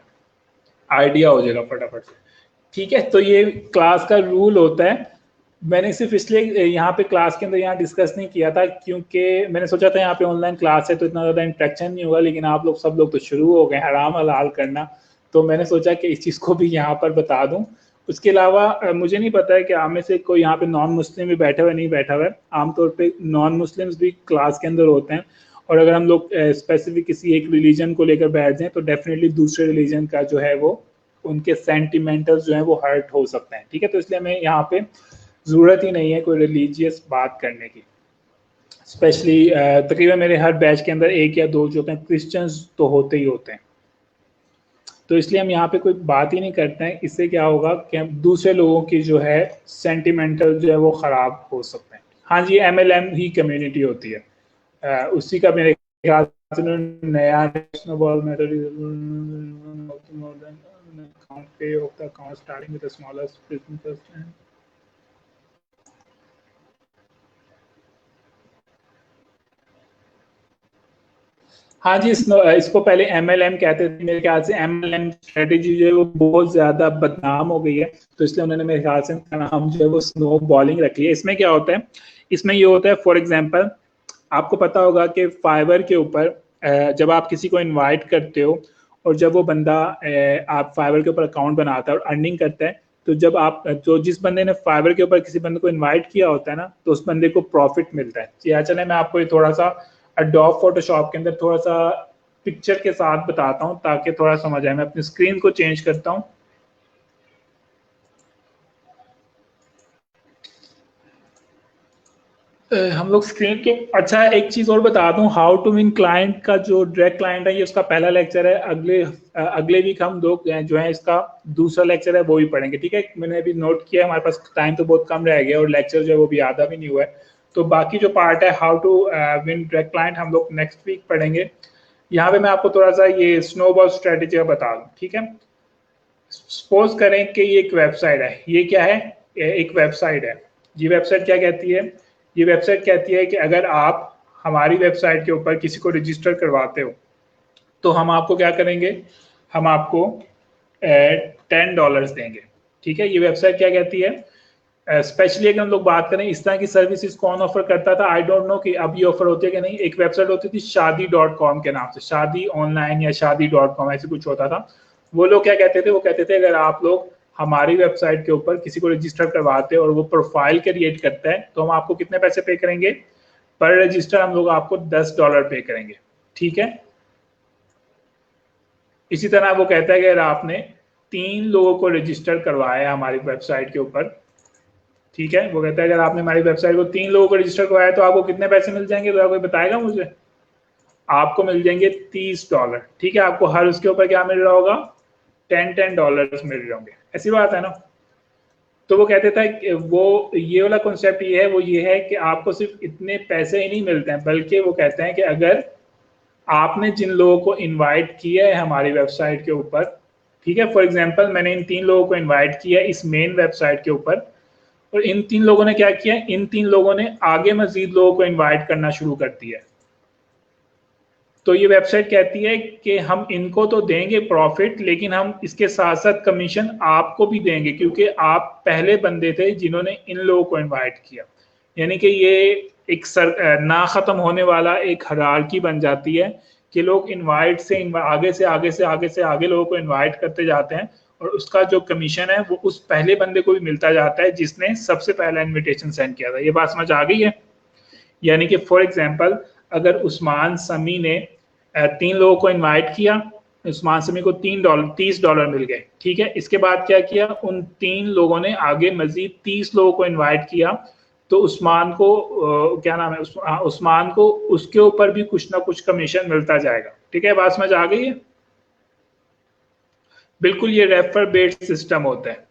आइडिया हो जाएगा फटाफट से। ठीक है, तो ये क्लास का रूल होता है। मैंने सिर्फ इसलिए यहाँ पे क्लास के अंदर यहाँ डिस्कस नहीं किया था क्योंकि मैंने सोचा था यहाँ पे ऑनलाइन क्लास है तो इतना ज़्यादा इंट्रैक्शन नहीं होगा, लेकिन आप लोग सब लोग तो शुरू हो गए हराम हलाल करना, तो मैंने सोचा कि इस चीज़ को भी यहाँ पर बता दूँ। उसके अलावा मुझे नहीं पता है कि आप में से कोई यहाँ पे नॉन मुस्लिम भी बैठा हुआ नहीं बैठा हुआ है। आमतौर पर नॉन मुस्लिम्स भी क्लास के अंदर होते हैं, और अगर हम लोग स्पेसिफिक किसी एक रिलीजन को लेकर बैठ जाएं तो डेफिनेटली दूसरे रिलीजन का जो है वो उनके सेंटिमेंटल्स जो है वो हर्ट हो सकते हैं। ठीक है, तो इसलिए हमें यहाँ पे ज़रूरत ही नहीं है कोई रिलीजियस बात करने की। स्पेशली तकरीबन मेरे हर बैच के अंदर एक या दो जो होते हैं क्रिश्चियंस तो होते ही होते हैं, तो इसलिए हम यहाँ पे कोई बात ही नहीं करते हैं। इससे क्या होगा कि हम दूसरे लोगों की जो है सेंटिमेंटल जो है वो ख़राब हो सकते हैं। हाँ जी, MLM ही कम्युनिटी होती है, उसी का मेरे ख्याल से नया ball method account pay of the account starting with the smallest business and हाँ जी, इसको पहले MLM कहते थे। मेरे ख्याल से MLM स्ट्रेटेजी जो है वो बहुत ज्यादा बदनाम हो गई है, तो इसलिए उन्होंने मेरे ख्याल से इनका नाम जो है वो स्नो बॉलिंग रख लिया। इसमें क्या होता है, इसमें ये होता है फॉर एग्जांपल आपको पता होगा कि फाइवर के ऊपर जब आप किसी को इनवाइट करते हो और जब वो बंदा आप फाइवर के ऊपर अकाउंट बनाता है और अर्निंग करता है, तो जब आप जो जिस बंदे ने फाइवर के ऊपर किसी बंदे को इनवाइट किया होता है ना, तो उस बंदे को प्रॉफिट मिलता है। या चले मैं आपको ये थोड़ा सा एडोब फोटोशॉप के अंदर थोड़ा सा पिक्चर के साथ बताता हूँ ताकि थोड़ा समझ आए। मैं अपनी स्क्रीन को चेंज करता हूँ। हम लोग स्क्रीन के, अच्छा एक चीज और बता दूं, हाउ टू विन क्लाइंट का जो डायरेक्ट क्लाइंट है ये उसका पहला लेक्चर है। अगले वीक हम दो जो है इसका दूसरा लेक्चर है वो भी पढ़ेंगे, ठीक है। मैंने अभी नोट किया है, हमारे पास टाइम तो बहुत कम रह गया और लेक्चर जो है वो भी आधा भी नहीं हुआ है। तो बाकी जो पार्ट है how to win direct client हम लोग नेक्स्ट वीक पढ़ेंगे। यहाँ पे मैं आपको थोड़ा सा ये स्नोबॉल स्ट्रेटेजी बता दूं, ठीक है। सपोज करें कि ये एक वेबसाइट है, ये क्या है, एक वेबसाइट है। ये वेबसाइट क्या कहती है, ये वेबसाइट कहती है कि अगर आप हमारी वेबसाइट के ऊपर किसी को रजिस्टर करवाते हो तो हम आपको क्या करेंगे, हम आपको $10 देंगे, ठीक है। ये वेबसाइट क्या कहती है। स्पेशली अगर हम लोग बात करें इस तरह की सर्विसेज कौन ऑफर करता था, आई डोंट नो कि अब ये ऑफर होती है कि नहीं। एक वेबसाइट होती थी शादी.com के नाम से, शादी ऑनलाइन या शादी.com ऐसे कुछ होता था। वो लोग क्या कहते थे, वो कहते थे अगर आप लोग हमारी वेबसाइट के ऊपर किसी को रजिस्टर करवाते हैं और वो प्रोफाइल क्रिएट करता है तो हम आपको कितने पैसे पे करेंगे, पर रजिस्टर हम लोग आपको $10 पे करेंगे, ठीक है। इसी तरह वो कहता है कि अगर आपने 3 लोगों को रजिस्टर करवाया हमारी वेबसाइट के ऊपर, ठीक है, वो कहता है अगर आपने हमारी वेबसाइट को 3 लोगों को रजिस्टर करवाया तो आपको कितने पैसे मिल जाएंगे, तो कोई बताएगा मुझे। आपको मिल जाएंगे $30, ठीक है। आपको हर उसके ऊपर क्या मिल रहा होगा, $10 मिल रहे होंगे, ऐसी बात है ना। तो वो कहते थे वो ये वाला कॉन्सेप्ट ये है, वो ये है कि आपको सिर्फ इतने पैसे ही नहीं मिलते हैं, बल्कि वो कहते हैं कि अगर आपने जिन लोगों को इनवाइट किया है हमारी वेबसाइट के ऊपर, ठीक है, फॉर एग्जांपल मैंने इन 3 लोगों को इनवाइट किया इस मेन वेबसाइट के ऊपर, और इन 3 लोगों ने क्या किया, इन 3 लोगों ने आगे मजीद लोगों को इनवाइट करना शुरू कर दिया। तो ये वेबसाइट कहती है कि हम इनको तो देंगे प्रॉफिट, लेकिन हम इसके साथ साथ कमीशन आपको भी देंगे क्योंकि आप पहले बंदे थे जिन्होंने इन लोगों को इनवाइट किया। यानी कि ये एक ना खत्म होने वाला एक हायरार्की बन जाती है कि लोग इनवाइट से आगे से आगे से आगे से आगे लोगों को इनवाइट करते जाते हैं और उसका जो कमीशन है वो उस पहले बंदे को भी मिलता जाता है जिसने सबसे पहला इन्विटेशन सेंड किया था। ये बात समझ आ गई है। यानी कि फॉर एग्जांपल अगर उस्मान समी ने 3 लोगों को इनवाइट किया, उस्मान समी को $30 मिल गए, ठीक है। इसके बाद क्या किया, उन 3 लोगों ने आगे मजीद 30 लोगों को इनवाइट किया, तो उस्मान को क्या नाम है, उस्मान को उसके ऊपर भी कुछ ना कुछ कमीशन मिलता जाएगा, ठीक है। बात समझ आ गई है। बिल्कुल ये रेफर बेस्ड सिस्टम होता है,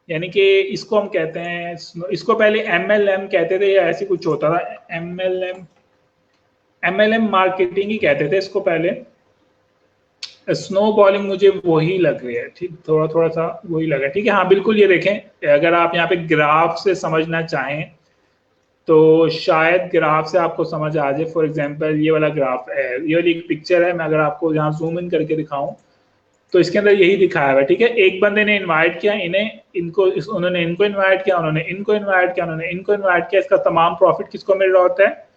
यानी कि इसको हम कहते हैं, इसको पहले MLM कहते थे या ऐसी कुछ होता था, MLM मार्केटिंग ही कहते थे इसको पहले। स्नो बॉलिंग मुझे वही लग रही है, ठीक, थोड़ा थोड़ा सा वही लगा, ठीक है। हाँ बिल्कुल, ये देखें अगर आप यहाँ पे ग्राफ से समझना चाहें तो शायद ग्राफ से आपको समझ आ जाए। फॉर एग्जांपल ये वाला ग्राफ है, ये वाली एक पिक्चर है, मैं अगर आपको यहाँ जूम इन करके दिखाऊं तो इसके अंदर यही दिखाया हुआ है, ठीक है। एक बंदे ने इनवाइट किया उन्होंने इनको इनवाइट किया, उन्होंने इनको इनवाइट किया, उन्होंने इनको इनवाइट किया। इसका तमाम प्रॉफिट किसको मिल रहा होता है,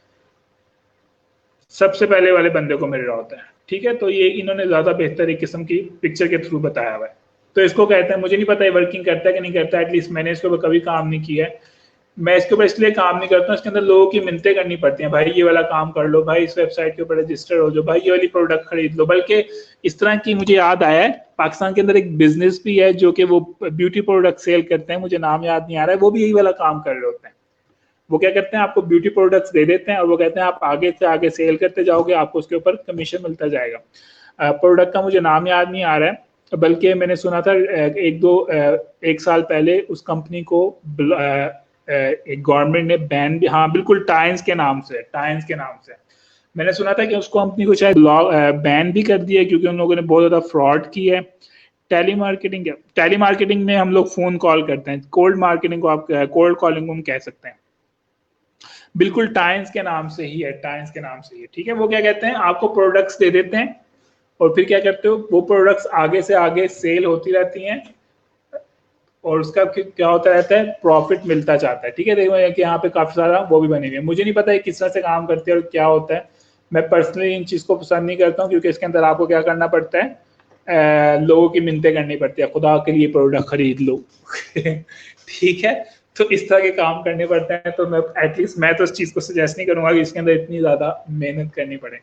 सबसे पहले वाले बंदे को मिल रहा होता है, ठीक है। तो ये इन्होंने ज्यादा बेहतर एक किस्म की पिक्चर के थ्रू बताया हुआ है। तो इसको कहते हैं, मुझे नहीं पता ये वर्किंग करता है कि नहीं करता है, एटलीस्ट मैंने इसके ऊपर कभी काम नहीं किया है। मैं इसके ऊपर इसलिए काम नहीं करता हूँ, इसके अंदर लोगों की मिन्नतें करनी पड़ती हैं, भाई ये वाला काम कर लो, भाई इस वेबसाइट के ऊपर रजिस्टर हो जाओ, भाई ये वाली प्रोडक्ट खरीद लो। बल्कि इस तरह की मुझे याद आया है, पाकिस्तान के अंदर एक बिजनेस भी है जो कि वो ब्यूटी प्रोडक्ट सेल करते हैं, मुझे नाम याद नहीं आ रहा है, वो भी यही वाला काम कर रहे होते हैं। वो क्या करते हैं, आपको ब्यूटी प्रोडक्ट्स दे देते हैं और वो कहते हैं आप आगे से आगे सेल करते जाओगे, आपको उसके ऊपर कमीशन मिलता जाएगा। प्रोडक्ट का मुझे नाम याद नहीं आ रहा है, बल्कि मैंने सुना था एक साल पहले उस कंपनी को एक गवर्नमेंट ने बैन भी, हाँ बिल्कुल, टाइम्स के नाम से मैंने सुना था कि उस कंपनी को शायद बैन भी कर दिया क्योंकि उन लोगों ने बहुत ज़्यादा फ्रॉड की है। टेली मार्केटिंग में हम लोग फ़ोन कॉल करते हैं, कोल्ड मार्केटिंग को आप कोल्ड कॉलिंग को हम कह सकते हैं। बिल्कुल टाइम्स के नाम से ही है, ठीक है। वो क्या कहते हैं, आपको प्रोडक्ट्स दे देते हैं और फिर क्या करते हो, वो प्रोडक्ट्स आगे से आगे सेल होती रहती हैं और उसका क्या होता रहता है, प्रॉफिट मिलता जाता है, ठीक है। देखो कि यहाँ पे काफी सारा वो भी बनी हुई है, मुझे नहीं पता है किस तरह से काम करती है और क्या होता है। मैं पर्सनली इन चीज को पसंद नहीं करता हूँ क्योंकि इसके अंदर आपको क्या करना पड़ता है, लोगों की मिन्नतें करनी पड़ती है, खुदा के लिए प्रोडक्ट खरीद लो ठीक है, तो इस तरह के काम करने पड़ते हैं। तो मैं एटलीस्ट मैं तो इस चीज़ को सजेस्ट नहीं करूंगा कि इसके अंदर इतनी ज़्यादा मेहनत करनी पड़े।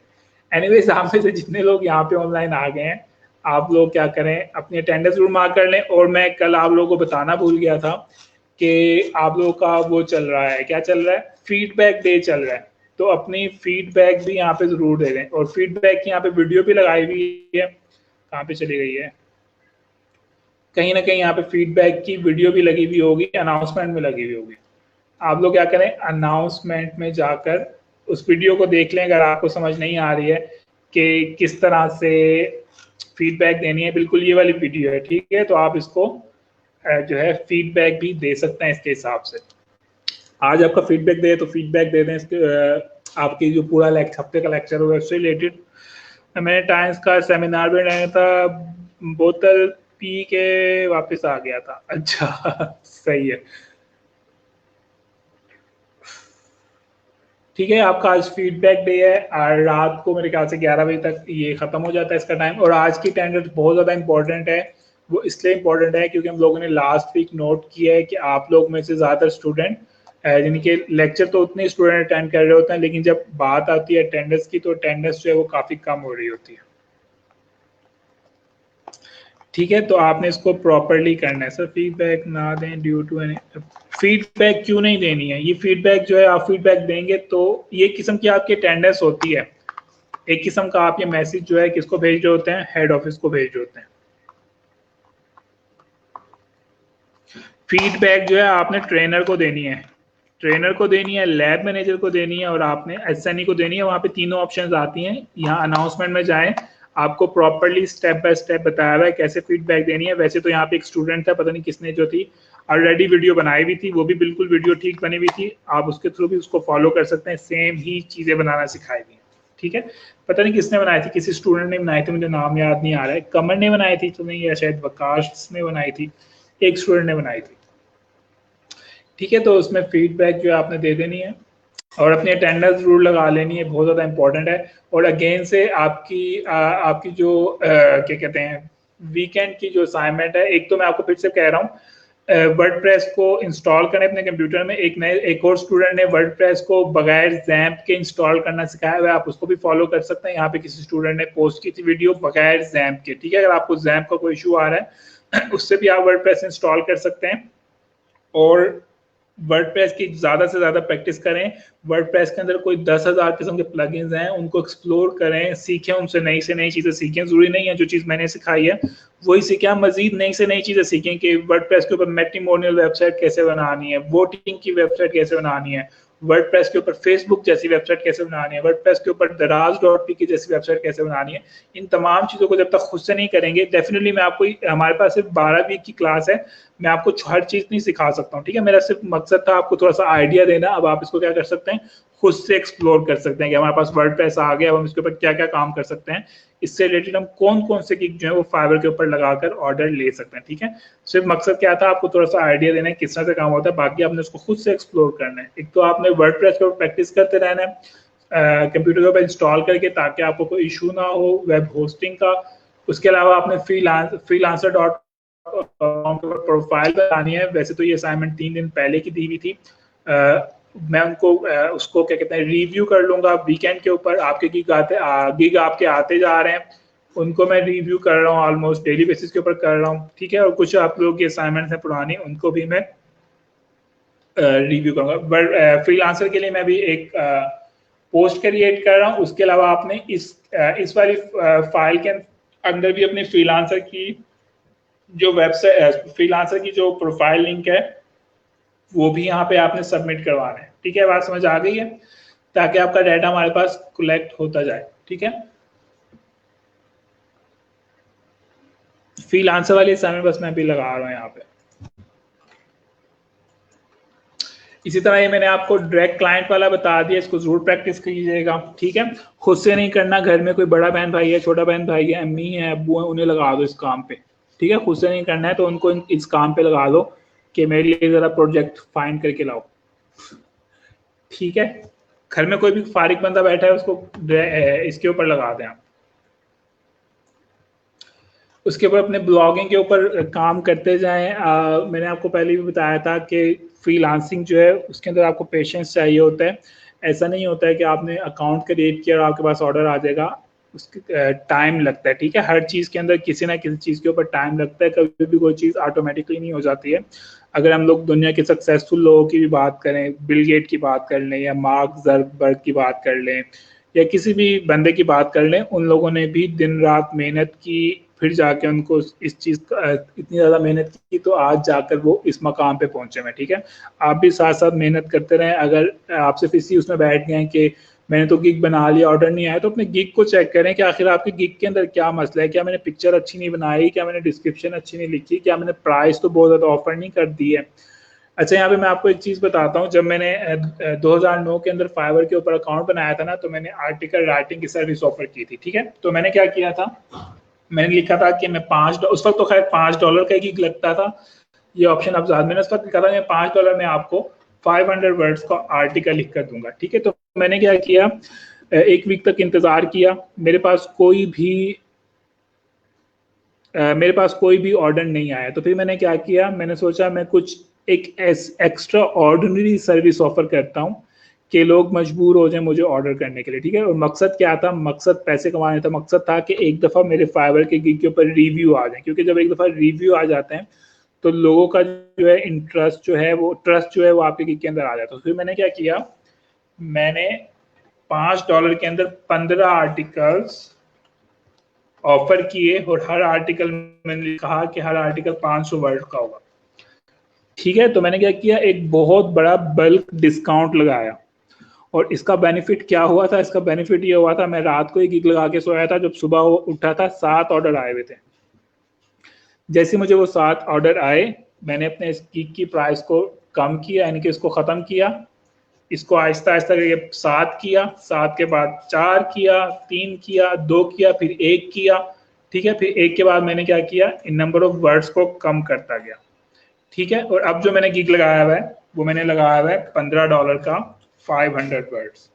एनीवेज, आप में से जितने लोग यहाँ पे ऑनलाइन आ गए हैं, आप लोग क्या करें, अपनी अटेंडेंस जरूर मार्क कर लें। और मैं कल आप लोगों को बताना भूल गया था कि आप लोगों का वो चल रहा है, क्या चल रहा है, फीडबैक डे चल रहा है। तो अपनी फीडबैक भी यहाँ पे जरूर दे दें। और फीडबैक की यहाँ पे वीडियो भी लगाई हुई है, कहाँ पे चली गई है, कहीं ना कहीं यहाँ पे फीडबैक की वीडियो भी लगी हुई होगी, अनाउंसमेंट में लगी हुई होगी। आप लोग क्या करें, अनाउंसमेंट में जाकर उस वीडियो को देख लें अगर आपको समझ नहीं आ रही है कि किस तरह से फीडबैक देनी है। बिल्कुल ये वाली वीडियो है, ठीक है, तो आप इसको जो है फीडबैक भी दे सकते हैं इसके हिसाब से। आज आपका फीडबैक दे तो फीडबैक दे दें इसके आपकी जो पूरा हफ्ते का लेक्चर होगा उससे रिलेटेड। मैंने टाइम्स का सेमिनार भी लगाया था, बोतल पी के वापस आ गया था। अच्छा सही है, ठीक है। आपका आज फीडबैक डे है और रात को मेरे ख्याल से 11 बजे तक ये खत्म हो जाता है इसका टाइम। और आज की अटेंडेंस बहुत ज़्यादा इंपॉर्टेंट है। वो इसलिए इम्पोर्टेंट है क्योंकि हम लोगों ने लास्ट वीक नोट किया है कि आप लोग में से ज़्यादातर स्टूडेंट यानी कि लेक्चर तो उतने स्टूडेंट अटेंड कर रहे होते हैं, लेकिन जब बात आती है अटेंडेंस की तो अटेंडेंस जो है वो काफ़ी कम हो रही होती है, ठीक है। तो आपने इसको प्रॉपरली करना है। सर फीडबैक ना दें ड्यू टू एनी, फीडबैक क्यों नहीं देनी है, ये फीडबैक जो है आप फीडबैक देंगे तो ये किस्म की आपकी अटेंडेंस होती है। एक किस्म का आप ये मैसेज जो है किसको भेज रहे होते हैं, हेड ऑफिस को भेज रहे होते हैं। फीडबैक जो है आपने ट्रेनर को देनी है, ट्रेनर को देनी है, लैब मैनेजर को देनी है और आपने एसएनई को देनी है। वहाँ पे तीनों ऑप्शंस आती हैं। यहाँ अनाउंसमेंट में जाएं, आपको प्रॉपरली स्टेप बाय स्टेप बताया हुआ है कैसे फीडबैक देनी है। वैसे तो यहाँ पे एक स्टूडेंट था, पता नहीं किसने जो थी ऑलरेडी वीडियो बनाई हुई थी, वो भी बिल्कुल वीडियो ठीक बनी हुई थी। आप उसके थ्रू भी उसको फॉलो कर सकते हैं, सेम ही चीज़ें बनाना सिखाई हुई हैं, ठीक है। पता नहीं किसने बनाई थी, किसी स्टूडेंट ने बनाई थी, मुझे नाम याद नहीं आ रहा है, कमर ने बनाई थी तो नहीं, या शायद वकाश ने बनाई थी, एक स्टूडेंट ने बनाई थी, ठीक है। तो उसमें फीडबैक जो है आपने दे देनी है और अपनी अटेंडेंस जरूर लगा लेनी है, बहुत ज़्यादा इंपॉर्टेंट है। और अगेन से आपकी जो क्या कहते हैं वीकेंड की जो असाइनमेंट है, एक तो मैं आपको फिर से कह रहा हूँ वर्डप्रेस को इंस्टॉल करें अपने कंप्यूटर में। एक और स्टूडेंट ने वर्डप्रेस को बगैर जैम्प के इंस्टॉल करना सिखाया हुआ है, आप उसको भी फॉलो कर सकते हैं। यहाँ पे किसी स्टूडेंट ने पोस्ट की थी वीडियो बगैर जैम्प के, ठीक है। अगर आपको जैम्प का कोई इशू आ रहा है उससे भी आप वर्डप्रेस इंस्टॉल कर सकते हैं। और वर्डप्रेस की ज़्यादा से ज़्यादा प्रैक्टिस करें। वर्डप्रेस के अंदर कोई 10,000 किस्म के प्लगइन्स हैं, उनको एक्सप्लोर करें, सीखें, उनसे नई से नई चीज़ें सीखें। ज़रूरी नहीं है जो चीज़ मैंने सिखाई है वही सीखें, हम मजीद नई से नई चीज़ें सीखें कि वर्डप्रेस के ऊपर मैट्रिमोनियल वेबसाइट कैसे बनानी है, वोटिंग की वेबसाइट कैसे बनानी है, वर्डप्रेस के ऊपर फेसबुक जैसी वेबसाइट कैसे बनानी है, वर्डप्रेस के ऊपर दराज.pk जैसी वेबसाइट कैसे बनानी है। इन तमाम चीज़ों को जब तक खुद से नहीं करेंगे, डेफिनेटली मैं आपको, हमारे पास सिर्फ 12 वीक की क्लास है, मैं आपको हर चीज़ नहीं सिखा सकता हूँ, ठीक है। मेरा सिर्फ मकसद था आपको थोड़ा सा आइडिया देना। अब आप इसको क्या कर सकते हैं, खुद से एक्सप्लोर कर सकते हैं कि हमारे पास वर्डप्रेस आ गया, अब हम इसके ऊपर क्या क्या काम कर सकते हैं, इससे रिलेटेड हम कौन कौन से गिग जो है वो फाइवर के ऊपर लगाकर ऑर्डर ले सकते हैं, ठीक है। सिर्फ मकसद क्या था, आपको थोड़ा सा आइडिया देना है किस तरह से काम होता है, बाकी आपने उसको खुद से एक्सप्लोर करना है। एक तो आपने वर्डप्रेस के ऊपर प्रैक्टिस करते रहना है कंप्यूटर के ऊपर इंस्टॉल करके, ताकि आपको कोई इशू ना हो वेब होस्टिंग का। उसके अलावा आपने freelancer.com के ऊपर प्रोफाइल बनानी है। वैसे तो ये असाइनमेंट 3 दिन पहले की दी हुई थी, मैं उनको उसको क्या कहते हैं रिव्यू कर लूंगा वीकेंड के ऊपर। आपके गिग आपके आते जा रहे हैं, उनको मैं रिव्यू कर रहा हूँ, ऑलमोस्ट डेली बेसिस के ऊपर कर रहा हूँ, ठीक है। और कुछ आप लोग की असाइनमेंट्स हैं पुरानी, उनको भी मैं रिव्यू करूंगा। बट फ्रीलांसर के लिए मैं भी एक पोस्ट क्रिएट कर रहा हूँ। उसके अलावा आपने इस वाली फाइल के अंदर भी अपनी फ्रीलांसर की जो वेबसाइट, फ्रीलांसर की जो प्रोफाइल लिंक है वो भी यहाँ पे आपने सबमिट करवाना है, ठीक है। बात समझ आ गई है, ताकि आपका डाटा हमारे पास कलेक्ट होता जाए, ठीक है। फ्रीलांसर वाली असाइनमेंट बस मैं भी लगा रहा हूँ यहाँ पे। इसी तरह ये मैंने आपको डायरेक्ट क्लाइंट वाला बता दिया, इसको जरूर प्रैक्टिस कीजिएगा, ठीक है। खुद से नहीं करना, घर में कोई बड़ा बहन भाई है, छोटा बहन भाई है, अम्मी है, अब्बू है, उन्हें लगा दो इस काम पे, ठीक है। खुद से नहीं करना है तो उनको इस काम पे लगा दो कि मेरे लिए जरा प्रोजेक्ट फाइंड करके लाओ, ठीक है। घर में कोई भी फारिग बंदा बैठा है उसको इसके ऊपर लगा दें आप। उसके ऊपर अपने ब्लॉगिंग के ऊपर काम करते जाएं। मैंने आपको पहले भी बताया था कि फ्रीलांसिंग जो है उसके अंदर आपको पेशेंस चाहिए होता है। ऐसा नहीं होता है कि आपने अकाउंट क्रिएट किया और आपके पास ऑर्डर आ जाएगा, उसके टाइम लगता है। ठीक है, हर चीज़ के अंदर किसी ना किसी चीज़ के ऊपर टाइम लगता है, कभी भी कोई चीज़ ऑटोमेटिकली नहीं हो जाती है। अगर हम लोग दुनिया के सक्सेसफुल लोगों की भी बात करें, बिल गेट की बात कर लें या मार्क जकरबर्ग की बात कर लें या किसी भी बंदे की बात कर लें, उन लोगों ने भी दिन रात मेहनत की, फिर जाके उनको इस चीज़ इतनी ज़्यादा मेहनत की तो आज जाकर वो इस मकाम पे पहुंचे हैं। ठीक है, आप भी साथ साथ मेहनत करते रहें। अगर आप सिर्फ इसी उसमें बैठ गए कि मैंने तो गिग बना लिया, ऑर्डर नहीं आया, तो अपने गिग को चेक करें कि आखिर आपके गिग के अंदर क्या मसला है। क्या मैंने पिक्चर अच्छी नहीं बनाई, क्या मैंने डिस्क्रिप्शन अच्छी नहीं लिखी, क्या मैंने प्राइस तो बहुत ज़्यादा ऑफर नहीं कर दी है। अच्छा, यहाँ पे मैं आपको एक चीज़ बताता हूँ। जब मैंने 2009 के अंदर फाइवर के ऊपर अकाउंट बनाया था ना, तो मैंने आर्टिकल राइटिंग की सर्विस ऑफर की थी। ठीक है, तो मैंने क्या किया था, मैंने लिखा था कि मैं उस वक्त तो खैर $5 का गिग लगता था, ये ऑप्शन अब ज़्यादा। मैंने उस वक्त लिखा था मैं $5 में आपको 500 वर्ड्स का आर्टिकल लिख कर दूंगा। ठीक है, तो मैंने क्या किया, एक वीक तक इंतज़ार किया, मेरे पास कोई भी ऑर्डर नहीं आया। तो फिर मैंने क्या किया, मैंने सोचा मैं कुछ एक एक्स्ट्रा ऑर्डिनरी सर्विस ऑफर करता हूँ कि लोग मजबूर हो जाए मुझे ऑर्डर करने के लिए। ठीक है, और मकसद क्या था, मकसद पैसे कमाने था। मकसद था कि एक दफ़ा मेरे फाइवर के गिग के ऊपर रिव्यू आ जाए, क्योंकि जब एक दफ़ा रिव्यू आ जाते हैं तो लोगों का जो है इंटरेस्ट जो है वो ट्रस्ट जो है वो आपके गिग के अंदर आ जाता है। तो फिर मैंने क्या किया, मैंने $5 के अंदर 15 आर्टिकल्स ऑफर किए और हर आर्टिकल मैंने कहा कि हर आर्टिकल 500 वर्ड का होगा। ठीक है, तो मैंने क्या किया, एक बहुत बड़ा बल्क डिस्काउंट लगाया। और इसका बेनिफिट क्या हुआ था, इसका बेनिफिट ये हुआ था, मैं रात को ही गिग लगा के सोया था, जब सुबह वो उठा था 7 ऑर्डर आए हुए थे। जैसे मुझे वो 7 ऑर्डर आए, मैंने अपने इस गिग की प्राइस को कम किया, यानी कि इसको ख़त्म किया। इसको आहिस्ता आहिस्ता करके 7 किया, 7 के बाद 4 किया, 3 किया, 2 किया, फिर 1 किया। ठीक है, फिर 1 के बाद मैंने क्या किया, इन नंबर ऑफ वर्ड्स को कम करता गया। ठीक है, और अब जो मैंने गिग लगाया हुआ है वो मैंने लगाया हुआ है $15 का 500 वर्ड्स।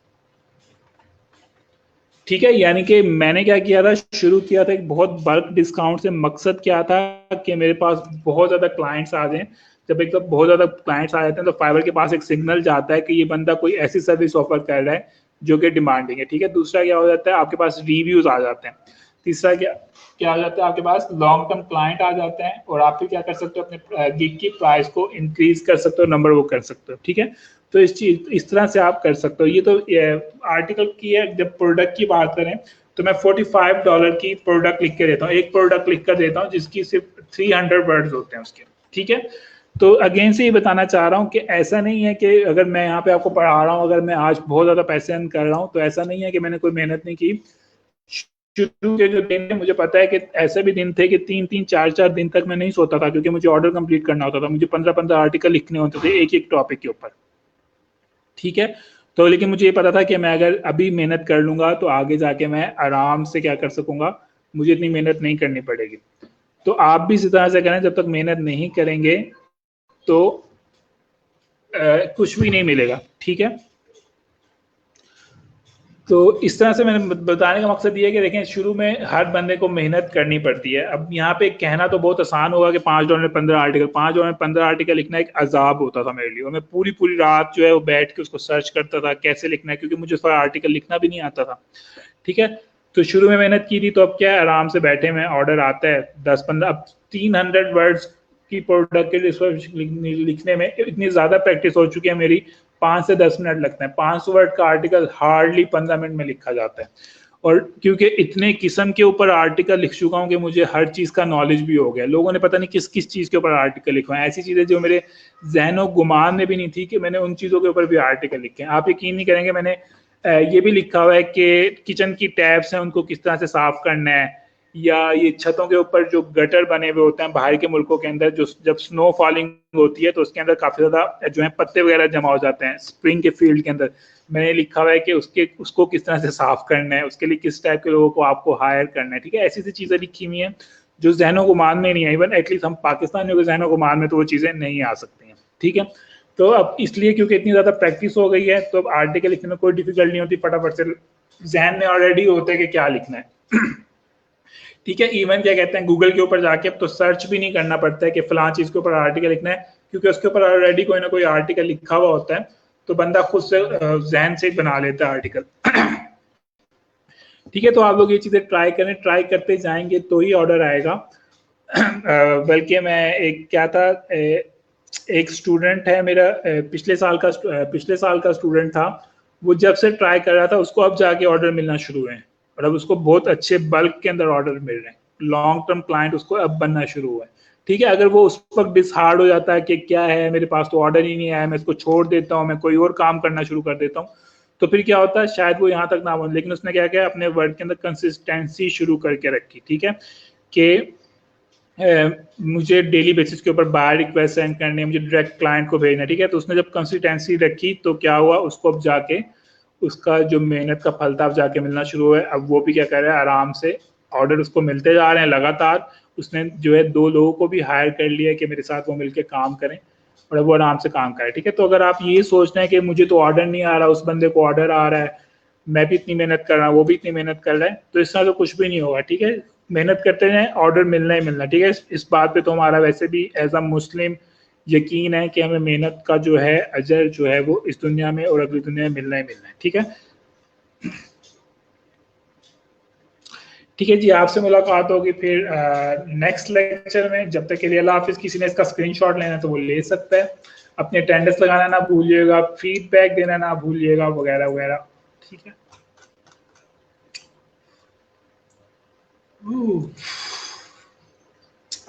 ठीक है, यानी कि मैंने क्या किया था, शुरू किया था एक बहुत बल्क डिस्काउंट से। मकसद क्या था कि मेरे पास बहुत ज़्यादा क्लाइंट्स आ जाएं। जब एक तो बहुत ज़्यादा क्लाइंट्स आ जाते हैं तो फाइवर के पास एक सिग्नल जाता है कि ये बंदा कोई ऐसी सर्विस ऑफर कर रहा है जो कि डिमांडिंग है। ठीक है, दूसरा क्या हो जाता है, आपके पास रिव्यूज़ आ जाते हैं। तीसरा क्या क्या आ जाता है, आपके पास लॉन्ग टर्म क्लाइंट आ जाते हैं और आप फिर क्या कर सकते हो, अपने गिग की प्राइस को इंक्रीज कर सकते हो, नंबर वो कर सकते हो। ठीक है, तो इस तरह से आप कर सकते हो। ये तो आर्टिकल की है। जब प्रोडक्ट की बात करें तो मैं $45 की प्रोडक्ट लिख के देता हूँ, एक प्रोडक्ट लिख कर देता हूँ जिसकी सिर्फ 300 वर्ड्स होते हैं उसके। ठीक है, तो अगेन से ये बताना चाह रहा हूँ कि ऐसा नहीं है कि अगर मैं यहाँ पे आपको पढ़ा रहा हूँ, अगर मैं आज बहुत ज़्यादा पैसे अर्न कर रहा हूँ, तो ऐसा नहीं है कि मैंने कोई मेहनत नहीं की। शुरू के जो दिन थे, मुझे पता है कि ऐसे भी दिन थे कि 3-3 4-4 दिन तक मैं नहीं सोता था, क्योंकि मुझे ऑर्डर कंप्लीट करना होता था। मुझे 15-15 आर्टिकल लिखने होते थे एक एक टॉपिक के ऊपर। ठीक है, तो लेकिन मुझे ये पता था कि मैं अगर अभी मेहनत कर लूंगा तो आगे जाके मैं आराम से क्या कर सकूंगा, मुझे इतनी मेहनत नहीं करनी पड़ेगी। तो आप भी इसी तरह से करें, जब तक मेहनत नहीं करेंगे तो कुछ भी नहीं मिलेगा। ठीक है, तो इस तरह से मैंने बताने का मकसद ये है कि देखें, शुरू में हर बंदे को मेहनत करनी पड़ती है। अब यहाँ पे कहना तो बहुत आसान होगा कि $5 में 15 आर्टिकल, $5 में 15 आर्टिकल लिखना एक अजाब होता था मेरे लिए, और मैं पूरी पूरी रात जो है वो बैठ के उसको सर्च करता था कैसे लिखना है, क्योंकि मुझे उस पर आर्टिकल लिखना भी नहीं आता था। ठीक है, तो शुरू में मेहनत की थी, तो अब क्या है, आराम से बैठे में ऑर्डर आता है 10-15। अब 300 वर्ड्स की प्रोडक्ट के लिखने में इतनी ज़्यादा प्रैक्टिस हो चुकी है मेरी, 5 से 10 मिनट लगते हैं। 500 वर्ड का आर्टिकल हार्डली 15 मिनट में लिखा जाता है। और क्योंकि इतने किस्म के ऊपर आर्टिकल लिख चुका हूँ कि मुझे हर चीज़ का नॉलेज भी हो गया। लोगों ने पता नहीं किस किस चीज़ के ऊपर आर्टिकल लिखवाए, ऐसी चीज़ें जो मेरे जहनो गुमान में भी नहीं थी कि मैंने उन चीज़ों के ऊपर भी आर्टिकल लिखे। आप यकीन नहीं करेंगे, मैंने ये भी लिखा हुआ है कि किचन की टैप्स हैं उनको किस तरह से साफ करना है, या ये छतों के ऊपर जो गटर बने हुए होते हैं बाहर के मुल्कों के अंदर, जो जब स्नो फॉलिंग होती है तो उसके अंदर काफ़ी ज़्यादा जो है पत्ते वगैरह जमा हो जाते हैं स्प्रिंग के फील्ड के अंदर, मैंने लिखा हुआ है कि उसको किस तरह से साफ करना है, उसके लिए किस टाइप के लोगों को आपको हायर करना है। ठीक है, ऐसी सी चीज़ें लिखी हुई हैं जो जहनों को मान में नहीं है। इवन एटलीस्ट हम पाकिस्तानियों के जहनों को मान में तो वो चीज़ें नहीं आ सकती हैं। ठीक है, तो अब इसलिए क्योंकि इतनी ज़्यादा प्रैक्टिस हो गई है, तो अब आर्टिकल लिखने में कोई डिफिकल्ट नहीं होती, फटाफट से जहन में ऑलरेडी होता है कि क्या लिखना है। ठीक है। इवन क्या कहते हैं, गूगल के ऊपर जाके अब तो सर्च भी नहीं करना पड़ता है कि फलां चीज के ऊपर आर्टिकल लिखना है, क्योंकि उसके ऊपर ऑलरेडी कोई ना कोई आर्टिकल लिखा हुआ होता है, तो बंदा खुद से जहन से बना लेता है आर्टिकल। ठीक है, तो आप लोग ये चीजें ट्राई करें, ट्राई करते जाएंगे तो ही ऑर्डर आएगा। बल्कि मैं एक क्या था, एक स्टूडेंट है मेरा, पिछले साल का स्टूडेंट था, वो जब से ट्राई कर रहा था उसको अब जाके ऑर्डर मिलना शुरू हुए हैं, और अब उसको बहुत अच्छे बल्क के अंदर ऑर्डर मिल रहे हैं, लॉन्ग टर्म क्लाइंट उसको अब बनना शुरू हुआ है। ठीक है, अगर वो उस वक्त डिसहार्ड हो जाता है कि क्या है मेरे पास तो ऑर्डर ही नहीं आया, मैं इसको छोड़ देता हूँ, मैं कोई और काम करना शुरू कर देता हूँ, तो फिर क्या होता है, शायद वो यहाँ तक ना बने। लेकिन उसने क्या किया, अपने वर्क के अंदर कंसिस्टेंसी शुरू करके रखी। ठीक है, कि मुझे डेली बेसिस के ऊपर बाय रिक्वेस्ट सेंड करने, मुझे डायरेक्ट क्लाइंट को भेजना। ठीक है, तो उसने जब कंसिस्टेंसी रखी तो क्या हुआ, उसको अब जाके उसका जो मेहनत का फल था अब जाके मिलना शुरू हुआ है। अब वो भी क्या कर रहा है, आराम से ऑर्डर उसको मिलते जा रहे हैं लगातार। उसने जो है 2 लोगों को भी हायर कर लिया कि मेरे साथ वो मिलकर काम करें, और अब वो आराम से काम करें। ठीक है, तो अगर आप ये सोच रहे हैं कि मुझे तो ऑर्डर नहीं आ रहा, उस बंदे को ऑर्डर आ रहा है, मैं भी इतनी मेहनत कर रहा हूँ, वो भी इतनी मेहनत कर रहा है, तो इस तरह तो कुछ भी नहीं होगा। ठीक है, मेहनत करते हैं, ऑर्डर मिलना ही मिलना। ठीक है, इस बात पे तो हमारा वैसे भी एज अ मुस्लिम यकीन है कि हमें मेहनत का जो है अजर जो है वो इस दुनिया में और अगली दुनिया में मिलना ही मिलना है। ठीक है, ठीक है जी, आपसे मुलाकात होगी फिर नेक्स्ट लेक्चर में। जब तक के लिए अल्लाह हाफिज़। किसी ने इसका स्क्रीनशॉट लेना है तो वो ले सकता है। अपने अटेंडेंस लगाना ना भूलिएगा, फीडबैक देना ना भूलिएगा, वगैरह वगैरह। ठीक है,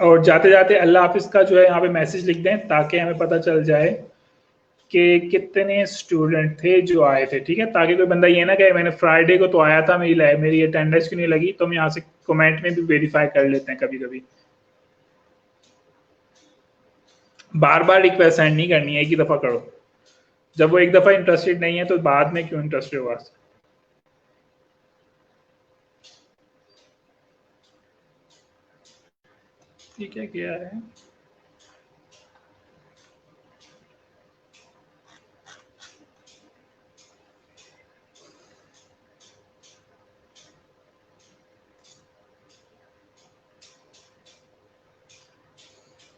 और जाते जाते अल्लाह हाफिज़ का जो है यहाँ पे मैसेज लिख दें, ताकि हमें पता चल जाए कि कितने स्टूडेंट थे जो आए थे। ठीक है, ताकि कोई बंदा ये ना कहे मैंने फ्राइडे को तो आया था, मेरी अटेंडेंस क्यों नहीं लगी। तो हम यहाँ से कमेंट में भी वेरीफाई कर लेते हैं कभी कभी। बार बार रिक्वेस्ट सेंड नहीं करनी है, एक ही दफा करो। जब वो एक दफा इंटरेस्टेड नहीं है तो बाद में क्यों इंटरेस्टेड हुआ। ठीक है, क्या है।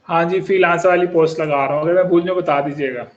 हाँ जी, फ्रीलांसर वाली पोस्ट लगा रहा हूँ, अगर मैं भूल जाऊँ बता दीजिएगा।